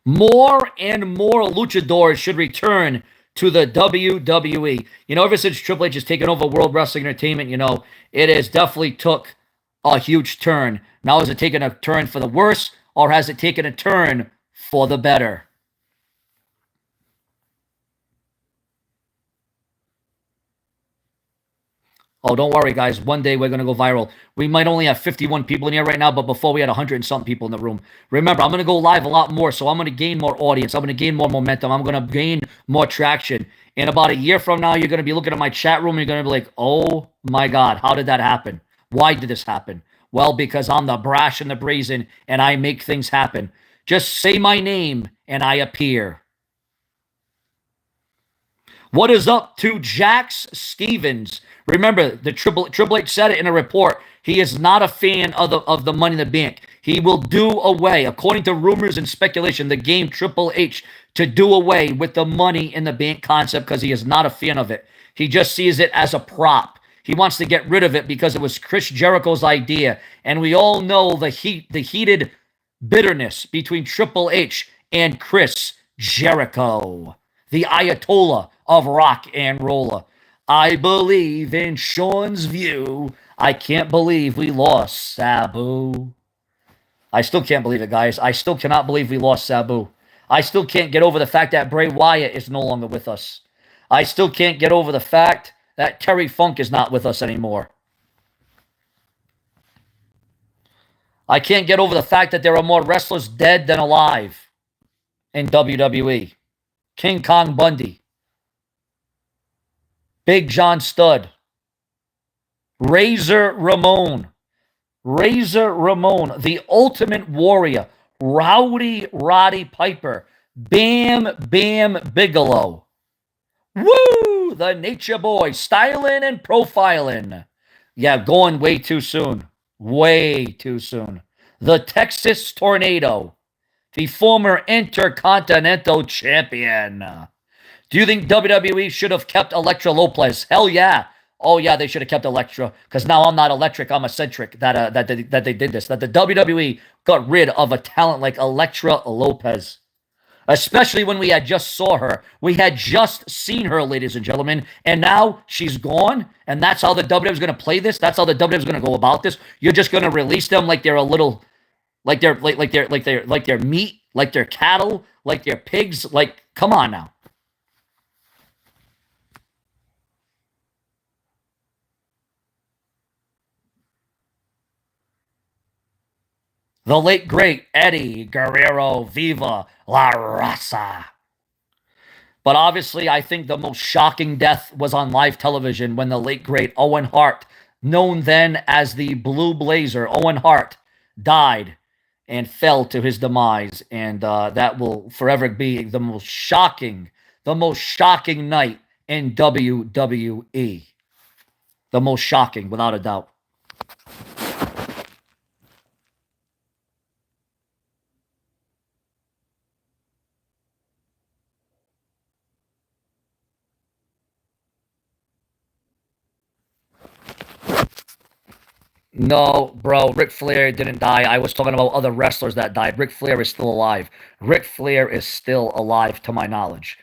More and more luchadors should return to the WWE. Ever since Triple H has taken over World Wrestling Entertainment, it has definitely took a huge turn. Now, has it taken a turn for the worse, or has it taken a turn for the better? Oh, don't worry, guys. One day we're going to go viral. We might only have 51 people in here right now, but before we had 100 and something people in the room. Remember, I'm going to go live a lot more, so I'm going to gain more audience. I'm going to gain more momentum. I'm going to gain more traction. In about a year from now, you're going to be looking at my chat room, and you're going to be like, oh my God, how did that happen? Why did this happen? Well, because I'm the brash and the brazen, and I make things happen. Just say my name, and I appear. What is up to Jax Stevens? Remember, the Triple H said it in a report. He is not a fan of the Money in the Bank. He will do away, according to rumors and speculation, the game Triple H to do away with the Money in the Bank concept because he is not a fan of it. He just sees it as a prop. He wants to get rid of it because it was Chris Jericho's idea. And we all know the heated bitterness between Triple H and Chris Jericho, the Ayatollah of rock and roll. I believe in Sean's view. I can't believe we lost Sabu. I still can't believe it, guys. I still cannot believe we lost Sabu. I still can't get over the fact that Bray Wyatt is no longer with us. I still can't get over the fact that Terry Funk is not with us anymore. I can't get over the fact that there are more wrestlers dead than alive in WWE. King Kong Bundy, Big John Studd, Razor Ramon, the Ultimate Warrior, Rowdy Roddy Piper, Bam Bam Bigelow. Woo! The Nature Boy, styling and profiling. Yeah, going way too soon. Way too soon. The Texas Tornado, the former Intercontinental Champion. Do you think WWE should have kept Elektra Lopez? Hell yeah. Oh yeah, they should have kept Elektra, because now I'm not electric, I'm eccentric that they did this. That the WWE got rid of a talent like Elektra Lopez. Especially when we had just saw her. We had just seen her, ladies and gentlemen, and now she's gone, and that's how the WWE is going to play this? That's how the WWE is going to go about this? You're just going to release them like they're a little, like they're meat, like they're cattle, like they're pigs? Like, come on now. The late, great Eddie Guerrero, Viva La Raza. But obviously, I think the most shocking death was on live television when the late, great Owen Hart, known then as the Blue Blazer, Owen Hart, died and fell to his demise. And that will forever be the most shocking night in WWE. The most shocking, without a doubt. No, bro, Ric Flair didn't die. I was talking about other wrestlers that died. Ric Flair is still alive. Ric Flair is still alive, to my knowledge.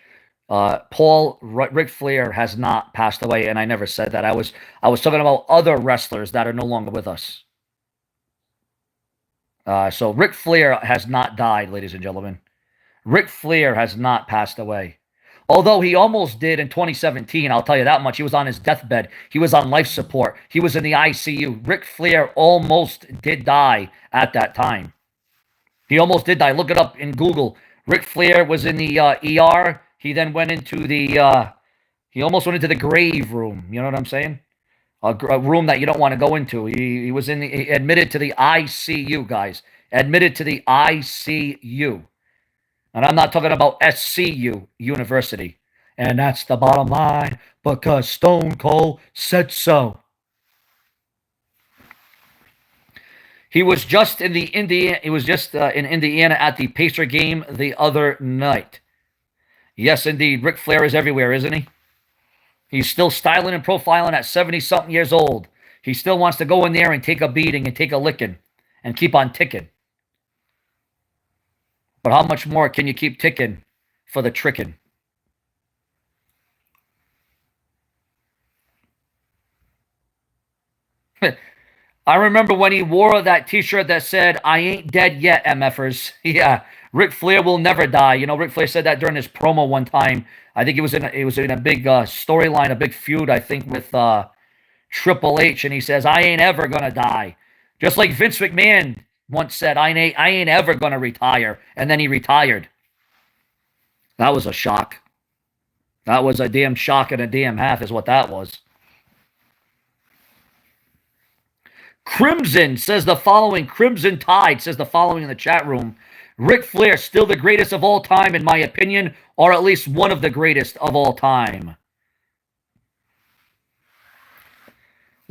Ric Flair has not passed away, and I never said that. I was talking about other wrestlers that are no longer with us. So Ric Flair has not died, ladies and gentlemen. Ric Flair has not passed away. Although he almost did in 2017, I'll tell you that much. He was on his deathbed. He was on life support. He was in the ICU. Ric Flair almost did die at that time. He almost did die. Look it up in Google. Ric Flair was in the ER. He then went into the, he almost went into the grave room. You know what I'm saying? A room that you don't want to go into. He was admitted to the ICU, guys. Admitted to the ICU. And I'm not talking about SCU University. And that's the bottom line, because Stone Cold said so. He was just in Indiana at the Pacer game the other night. Yes, indeed. Ric Flair is everywhere, isn't he? He's still styling and profiling at 70-something years old. He still wants to go in there and take a beating and take a licking and keep on ticking. But how much more can you keep ticking for the tricking? I remember when he wore that t-shirt that said, "I ain't dead yet, MFers." Yeah, Ric Flair will never die. You know, Ric Flair said that during his promo one time. I think it was in a big storyline, a big feud, I think, with Triple H. And he says, "I ain't ever going to die." Just like Vince McMahon once said, I ain't ever going to retire. And then he retired. That was a shock. That was a damn shock and a damn half is what that was. Crimson says the following. Crimson Tide says the following in the chat room. Ric Flair, still the greatest of all time, in my opinion, or at least one of the greatest of all time.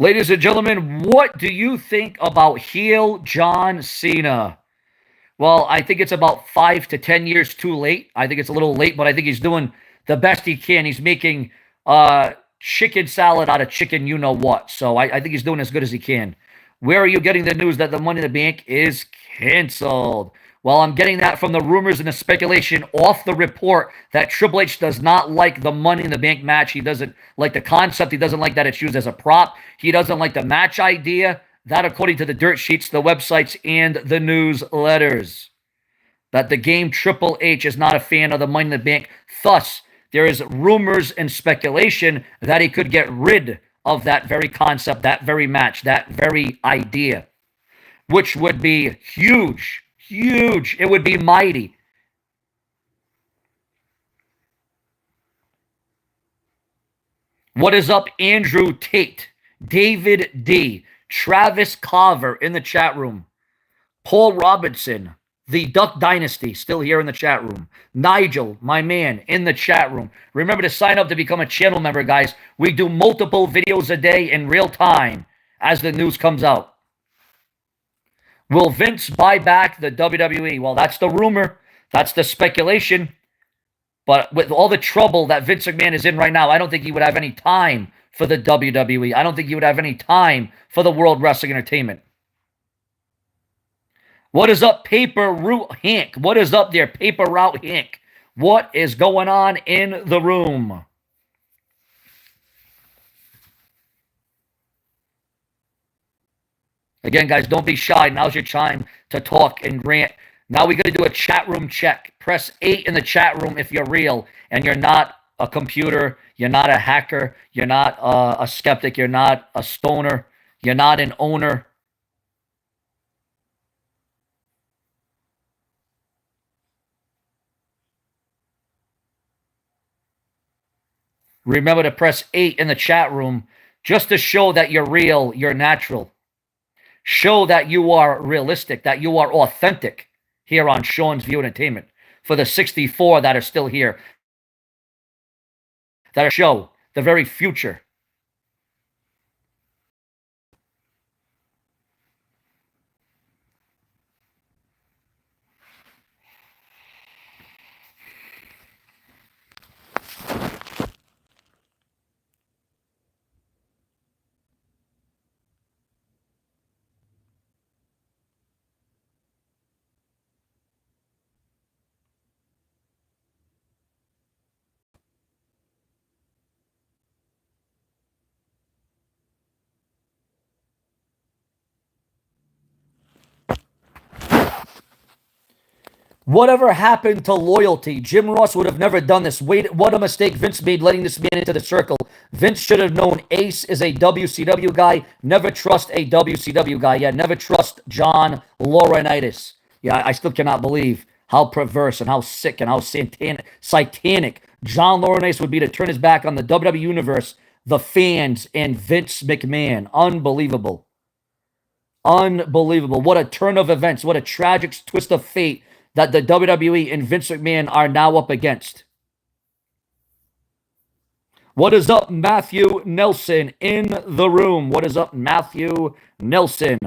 Ladies and gentlemen, what do you think about heel John Cena? Well, I think it's about 5 to 10 years too late. I think it's a little late, but I think he's doing the best he can. He's making chicken salad out of chicken you-know-what. So I think he's doing as good as he can. Where are you getting the news that the Money in the Bank is canceled? Well, I'm getting that from the rumors and the speculation off the report that Triple H does not like the Money in the Bank match. He doesn't like the concept. He doesn't like that it's used as a prop. He doesn't like the match idea. That, according to the dirt sheets, the websites, and the newsletters. That the game Triple H is not a fan of the Money in the Bank. Thus, there is rumors and speculation that he could get rid of that very concept, that very match, that very idea. which would be huge, huge. It would be mighty. What is up, Andrew Tate, David D, Travis Carver in the chat room, Paul Robinson, the Duck Dynasty, still here in the chat room. Nigel, my man, in the chat room. Remember to sign up to become a channel member, guys. We do multiple videos a day in real time as the news comes out. Will Vince buy back the WWE? Well, that's the rumor. That's the speculation. But with all the trouble that Vince McMahon is in right now, I don't think he would have any time for the WWE. I don't think he would have any time for the World Wrestling Entertainment. What is up, Paper Route Hank? What is up there, Paper Route Hank? What is going on in the room? Again, guys, don't be shy. Now's your time to talk and rant. Now we got to do a chat room check. Press 8 in the chat room if you're real and you're not a computer, you're not a hacker, you're not a skeptic, you're not a stoner, you're not an owner. Remember to press 8 in the chat room just to show that you're real, you're natural. Show that you are realistic, that you are authentic here on Seanzviewent Entertainment. For the 64 that are still here, that are show the very future. Whatever happened to loyalty? Jim Ross would have never done this. Wait, what a mistake Vince made letting this man into the circle. Vince should have known Ace is a WCW guy. Never trust a WCW guy. Yeah, never trust John Laurinaitis. Yeah, I still cannot believe how perverse and how sick and how satanic John Laurinaitis would be to turn his back on the WWE Universe, the fans, and Vince McMahon. Unbelievable. Unbelievable. What a turn of events. What a tragic twist of fate that the WWE and Vince McMahon are now up against. What is up, Matthew Nelson in the room? What is up, Matthew Nelson?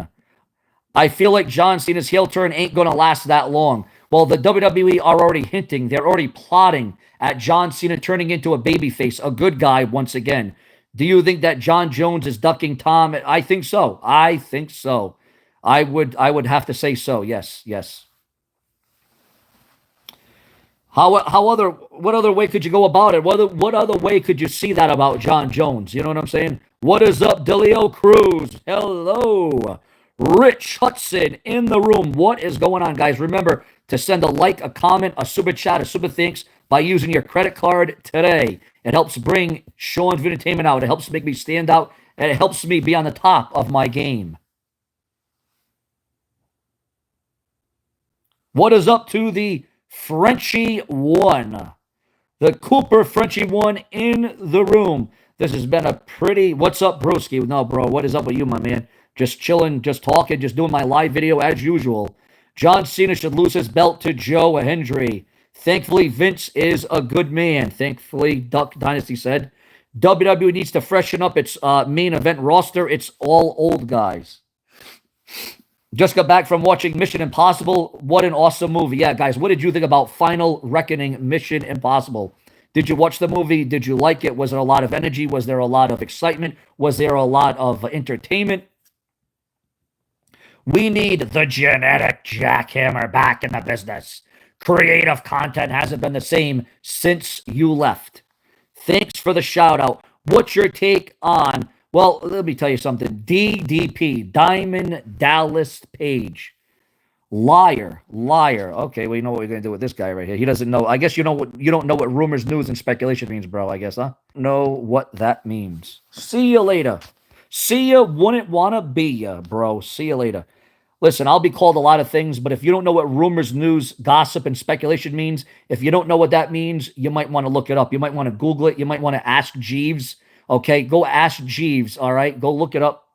I feel like John Cena's heel turn ain't going to last that long. Well, the WWE are already hinting. They're already plotting at John Cena turning into a babyface, a good guy once again. Do you think that John Jones is ducking Tom? I think so. I think so. I would have to say so. Yes, yes. What other way could you go about it? What other way could you see that about John Jones? You know what I'm saying? What is up, Delio Cruz? Hello. Rich Hudson in the room. What is going on, guys? Remember to send a like, a comment, a super chat, a super thanks by using your credit card today. It helps bring Sean's Entertainment out. It helps make me stand out, and it helps me be on the top of my game. What is up to the Frenchie 1? The Cooper Frenchie 1 in the room. This has been a pretty... What's up, broski? No, bro, what is up with you, my man? Just chilling, just talking, just doing my live video as usual. John Cena should lose his belt to Joe Hendry. Thankfully, Vince is a good man. Thankfully, Duck Dynasty said. WWE needs to freshen up its main event roster. It's all old guys. Just got back from watching Mission Impossible. What an awesome movie. Yeah, guys, what did you think about Final Reckoning Mission Impossible? Did you watch the movie? Did you like it? Was there a lot of energy? Was there a lot of excitement? Was there a lot of entertainment? We need the genetic jackhammer back in the business. Creative content hasn't been the same since you left. Thanks for the shout out. What's your take on... Well, let me tell you something. DDP, Diamond Dallas Page. Liar. Okay, well, you know what we're going to do with this guy right here. He doesn't know. I guess you don't know what rumors, news, and speculation means, bro, I guess, huh? Know what that means. See you later. See ya, wouldn't want to be ya, bro. See you later. Listen, I'll be called a lot of things, but if you don't know what rumors, news, gossip, and speculation means, if you don't know what that means, you might want to look it up. You might want to Google it. You might want to ask Jeeves. Okay, go ask Jeeves. All right, go look it up.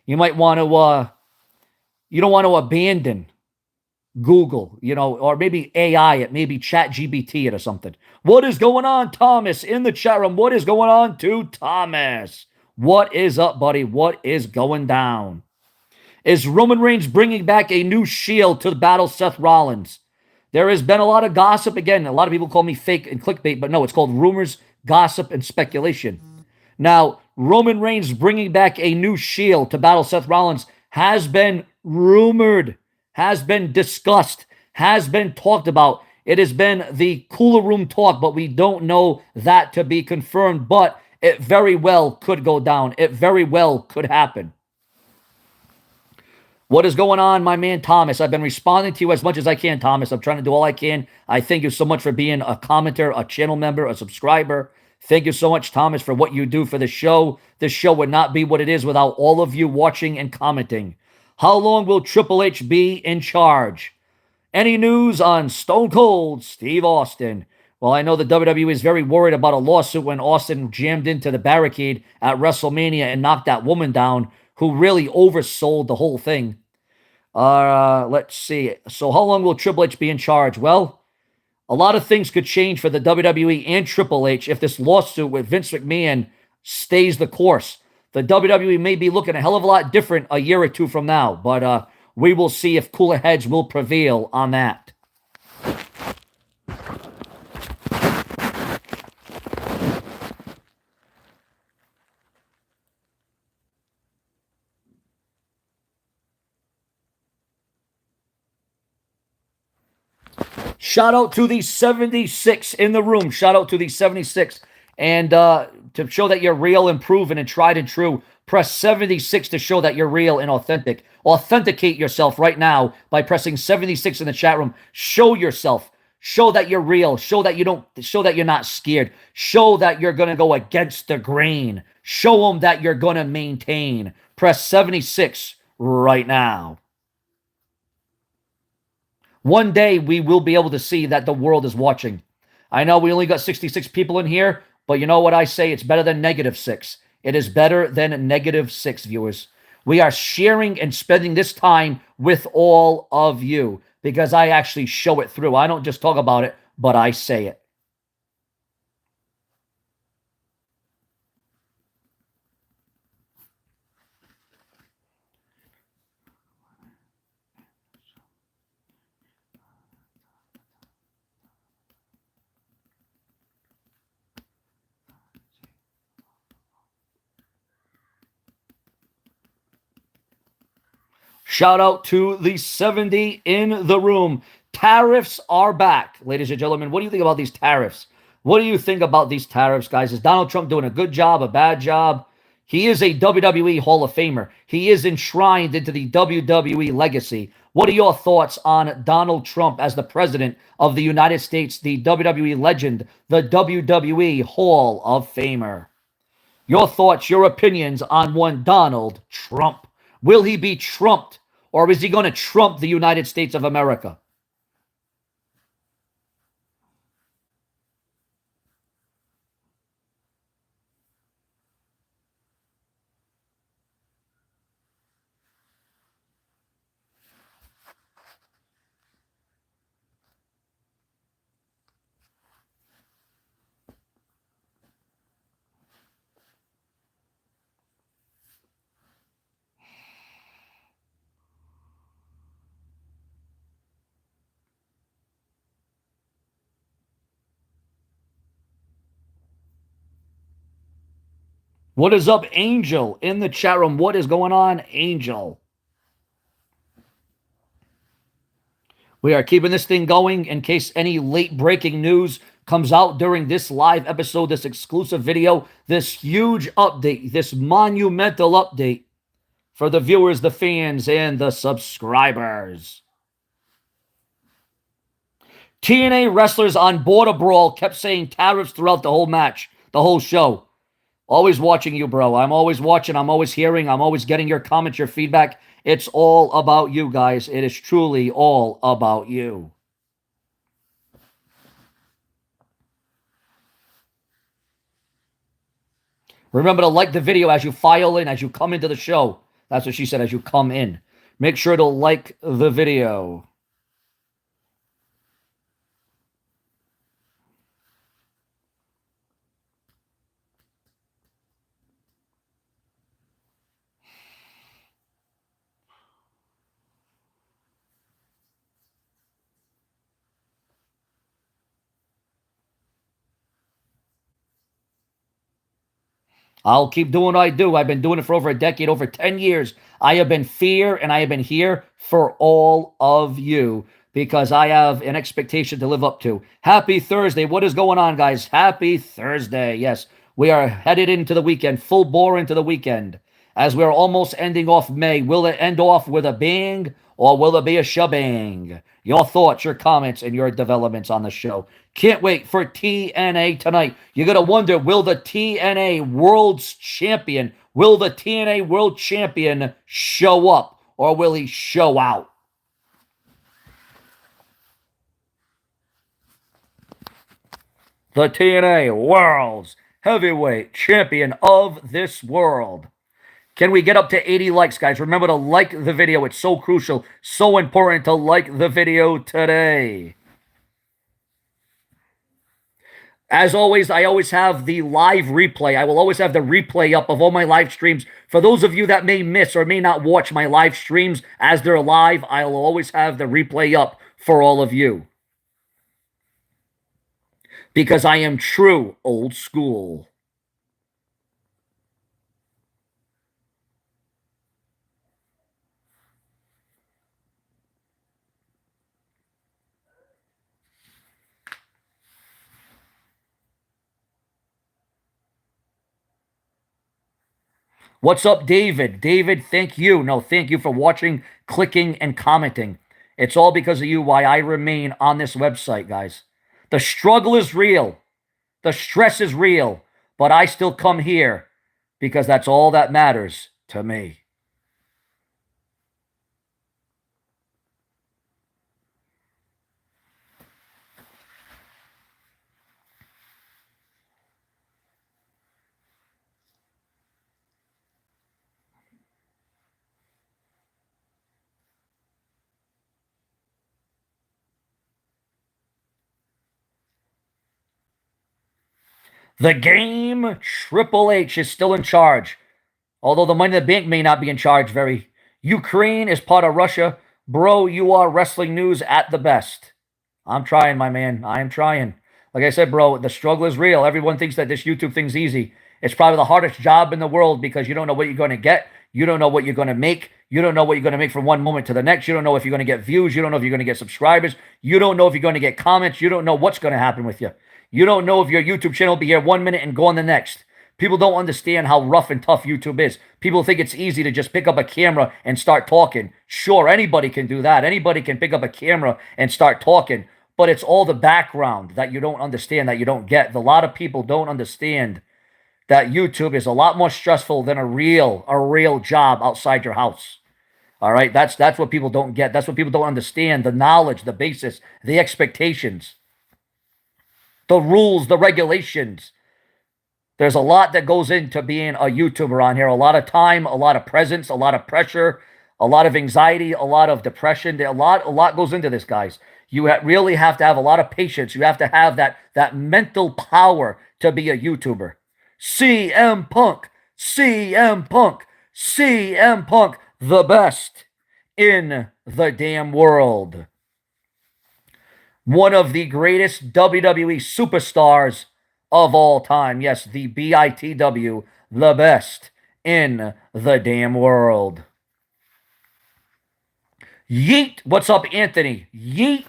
You might want to. You don't want to abandon Google, or maybe AI it, maybe Chat GBT it or something. What is going on, Thomas, in the chat room? What is going on to Thomas? What is up, buddy? What is going down? Is Roman Reigns bringing back a new Shield to battle Seth Rollins? There has been a lot of gossip. Again, a lot of people call me fake and clickbait, but no, it's called rumors, gossip, and speculation. Now, Roman Reigns bringing back a new Shield to battle Seth Rollins has been rumored, has been discussed, has been talked about. It has been the cooler room talk, but we don't know that to be confirmed, but it very well could go down. It very well could happen. What is going on, my man Thomas? I've been responding to you as much as I can, Thomas. I'm trying to do all I can. I thank you so much for being a commenter, a channel member, a subscriber. Thank you so much, Thomas, for what you do for the show. This show would not be what it is without all of you watching and commenting. How long will Triple H be in charge? Any news on Stone Cold Steve Austin? Well, I know the WWE is very worried about a lawsuit when Austin jammed into the barricade at WrestleMania and knocked that woman down who really oversold the whole thing. Let's see. So how long will Triple H be in charge? Well, a lot of things could change for the WWE and Triple H if this lawsuit with Vince McMahon stays the course. The WWE may be looking a hell of a lot different a year or two from now, but we will see if cooler heads will prevail on that. Shout out to the 76 in the room. Shout out to the 76. And to show that you're real and proven and tried and true, press 76 to show that you're real and authentic. Authenticate yourself right now by pressing 76 in the chat room. Show yourself. Show that you're real. Show that you're not scared. Show that you're going to go against the grain. Show them that you're going to maintain. Press 76 right now. One day, we will be able to see that the world is watching. I know we only got 66 people in here, but you know what I say? It's better than -6. It is better than -6, viewers. We are sharing and spending this time with all of you because I actually show it through. I don't just talk about it, but I say it. Shout out to the 70 in the room. Tariffs are back, ladies and gentlemen. What do you think about these tariffs? What do you think about these tariffs, guys? Is Donald Trump doing a good job, a bad job? He is a WWE Hall of Famer. He is enshrined into the WWE legacy. What are your thoughts on Donald Trump as the president of the United States, the WWE legend, the WWE Hall of Famer? Your thoughts, your opinions on one Donald Trump. Will he be trumped, or is he going to trump the United States of America? What is up, Angel, in the chat room? What is going on, Angel? We are keeping this thing going in case any late breaking news comes out during this live episode, this exclusive video, this huge update, this monumental update for the viewers, the fans, and the subscribers. TNA wrestlers on board a brawl kept saying tariffs throughout the whole match, the whole show. Always watching you, bro. I'm always watching. I'm always hearing. I'm always getting your comments, your feedback. It's all about you guys. It is truly all about you. Remember to like the video as you file in, as you come into the show. That's what she said, as you come in. Make sure to like the video. I'll keep doing what I do. I've been doing it for over a decade, over 10 years. I have been fear and I have been here for all of you because I have an expectation to live up to. Happy Thursday. What is going on, guys? Happy Thursday. Yes, we are headed into the weekend, full bore into the weekend. As we're almost ending off May, will it end off with a bang or will it be a shabang? Your thoughts, your comments, and your developments on the show. Can't wait for TNA tonight. You're going to wonder, will the TNA World Champion show up or will he show out? The TNA World's Heavyweight Champion of this world. Can we get up to 80 likes, guys? Remember to like the video. It's so crucial, so important to like the video today. As always, I always have the live replay. I will always have the replay up of all my live streams. For those of you that may miss or may not watch my live streams as they're live, I'll always have the replay up for all of you. Because I am true old school. What's up, David? David, thank you. No, thank you for watching, clicking, and commenting. It's all because of you why I remain on this website, guys. The struggle is real. The stress is real. But I still come here because that's all that matters to me. The game, Triple H is still in charge. Although the Money in the Bank may not be in charge Ukraine is part of Russia. Bro, you are wrestling news at the best. I'm trying, my man. I am trying. Like I said, bro, the struggle is real. Everyone thinks that this YouTube thing's easy. It's probably the hardest job in the world because you don't know what you're going to get. You don't know what you're going to make. You don't know what you're going to make from one moment to the next. You don't know if you're going to get views. You don't know if you're going to get subscribers. You don't know if you're going to get comments. You don't know what's going to happen with you. You don't know if your YouTube channel will be here 1 minute and go on the next. People don't understand how rough and tough YouTube is. People think it's easy to just pick up a camera and start talking. Sure, anybody can do that. Anybody can pick up a camera and start talking. But it's all the background that you don't understand, that you don't get. A lot of people don't understand that YouTube is a lot more stressful than a real job outside your house. All right? That's what people don't get. That's what people don't understand. The knowledge, the basis, the expectations, the rules, the regulations. There's a lot that goes into being a YouTuber on here. A lot of time, a lot of presence, a lot of pressure, a lot of anxiety, a lot of depression. A lot goes into this, guys. You really have to have a lot of patience. You have to have that mental power to be a YouTuber. CM Punk, CM Punk, CM Punk, the best in the damn world. One of the greatest WWE superstars of all time. Yes, the BITW, the best in the damn world. Yeet. What's up, Anthony? Yeet,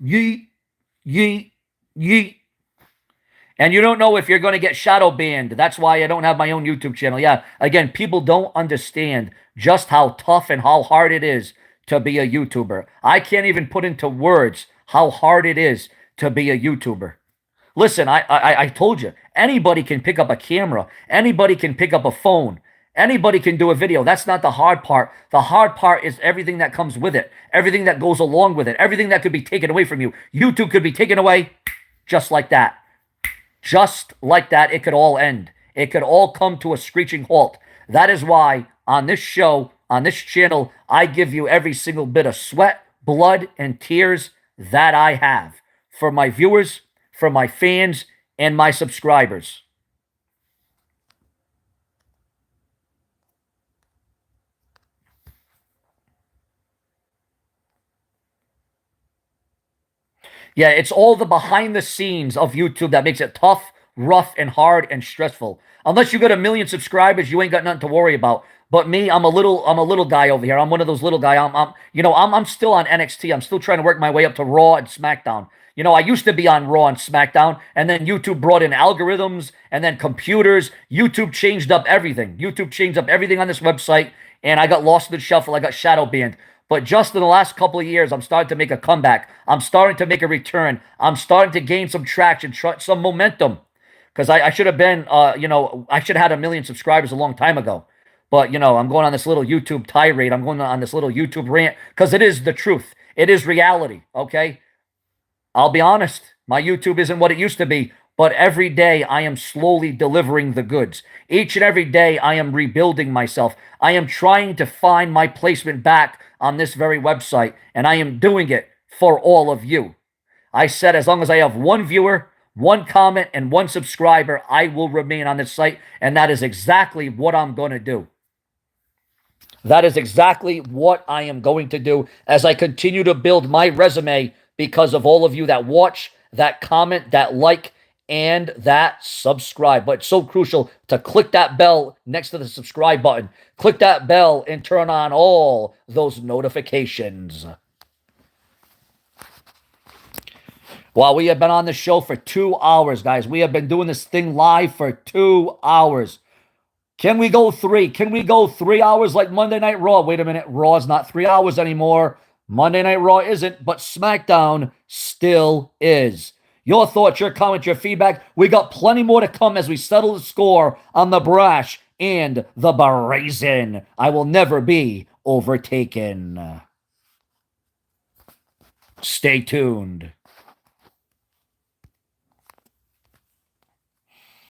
yeet, yeet, yeet. And you don't know if you're going to get shadow banned. That's why I don't have my own YouTube channel. Yeah, again, people don't understand just how tough and how hard it is to be a YouTuber. I can't even put into words how hard it is to be a YouTuber. Listen, I told you, anybody can pick up a camera. Anybody can pick up a phone. Anybody can do a video. That's not the hard part. The hard part is everything that comes with it, everything that goes along with it, everything that could be taken away from you. YouTube could be taken away just like that. Just like that, it could all end. It could all come to a screeching halt. That is why on this show, on this channel, I give you every single bit of sweat, blood, and tears that I have for my viewers, for my fans, and my subscribers. Yeah, it's all the behind the scenes of YouTube that makes it tough, rough, and hard and stressful. Unless you got 1,000,000 subscribers, you ain't got nothing to worry about. But me, I'm a little guy over here. I'm one of those little guys. I'm still on NXT. I'm still trying to work my way up to Raw and SmackDown. I used to be on Raw and SmackDown, and then YouTube brought in algorithms and then computers. YouTube changed up everything. YouTube changed up everything on this website, and I got lost in the shuffle. I got shadow banned. But just in the last couple of years, I'm starting to make a comeback. I'm starting to make a return. I'm starting to gain some traction, some momentum. Because I should have been, I should have had 1,000,000 subscribers a long time ago. But, I'm going on this little YouTube tirade. I'm going on this little YouTube rant because it is the truth. It is reality, okay? I'll be honest. My YouTube isn't what it used to be. But every day I am slowly delivering the goods. Each and every day I am rebuilding myself. I am trying to find my placement back on this very website. And I am doing it for all of you. I said as long as I have one viewer, one comment, and one subscriber, I will remain on this site. And that is exactly what I'm going to do. That is exactly what I am going to do as I continue to build my resume because of all of you that watch, that comment, that like, and that subscribe. But it's so crucial to click that bell next to the subscribe button. Click that bell and turn on all those notifications. Well, we have been on the show for 2 hours, guys. We have been doing this thing live for 2 hours. Can we go 3? Can we go 3 hours like Monday Night Raw? Wait a minute. Raw is not 3 hours anymore. Monday Night Raw isn't, but SmackDown still is. Your thoughts, your comments, your feedback. We got plenty more to come as we settle the score on the brash and the brazen. I will never be overtaken. Stay tuned.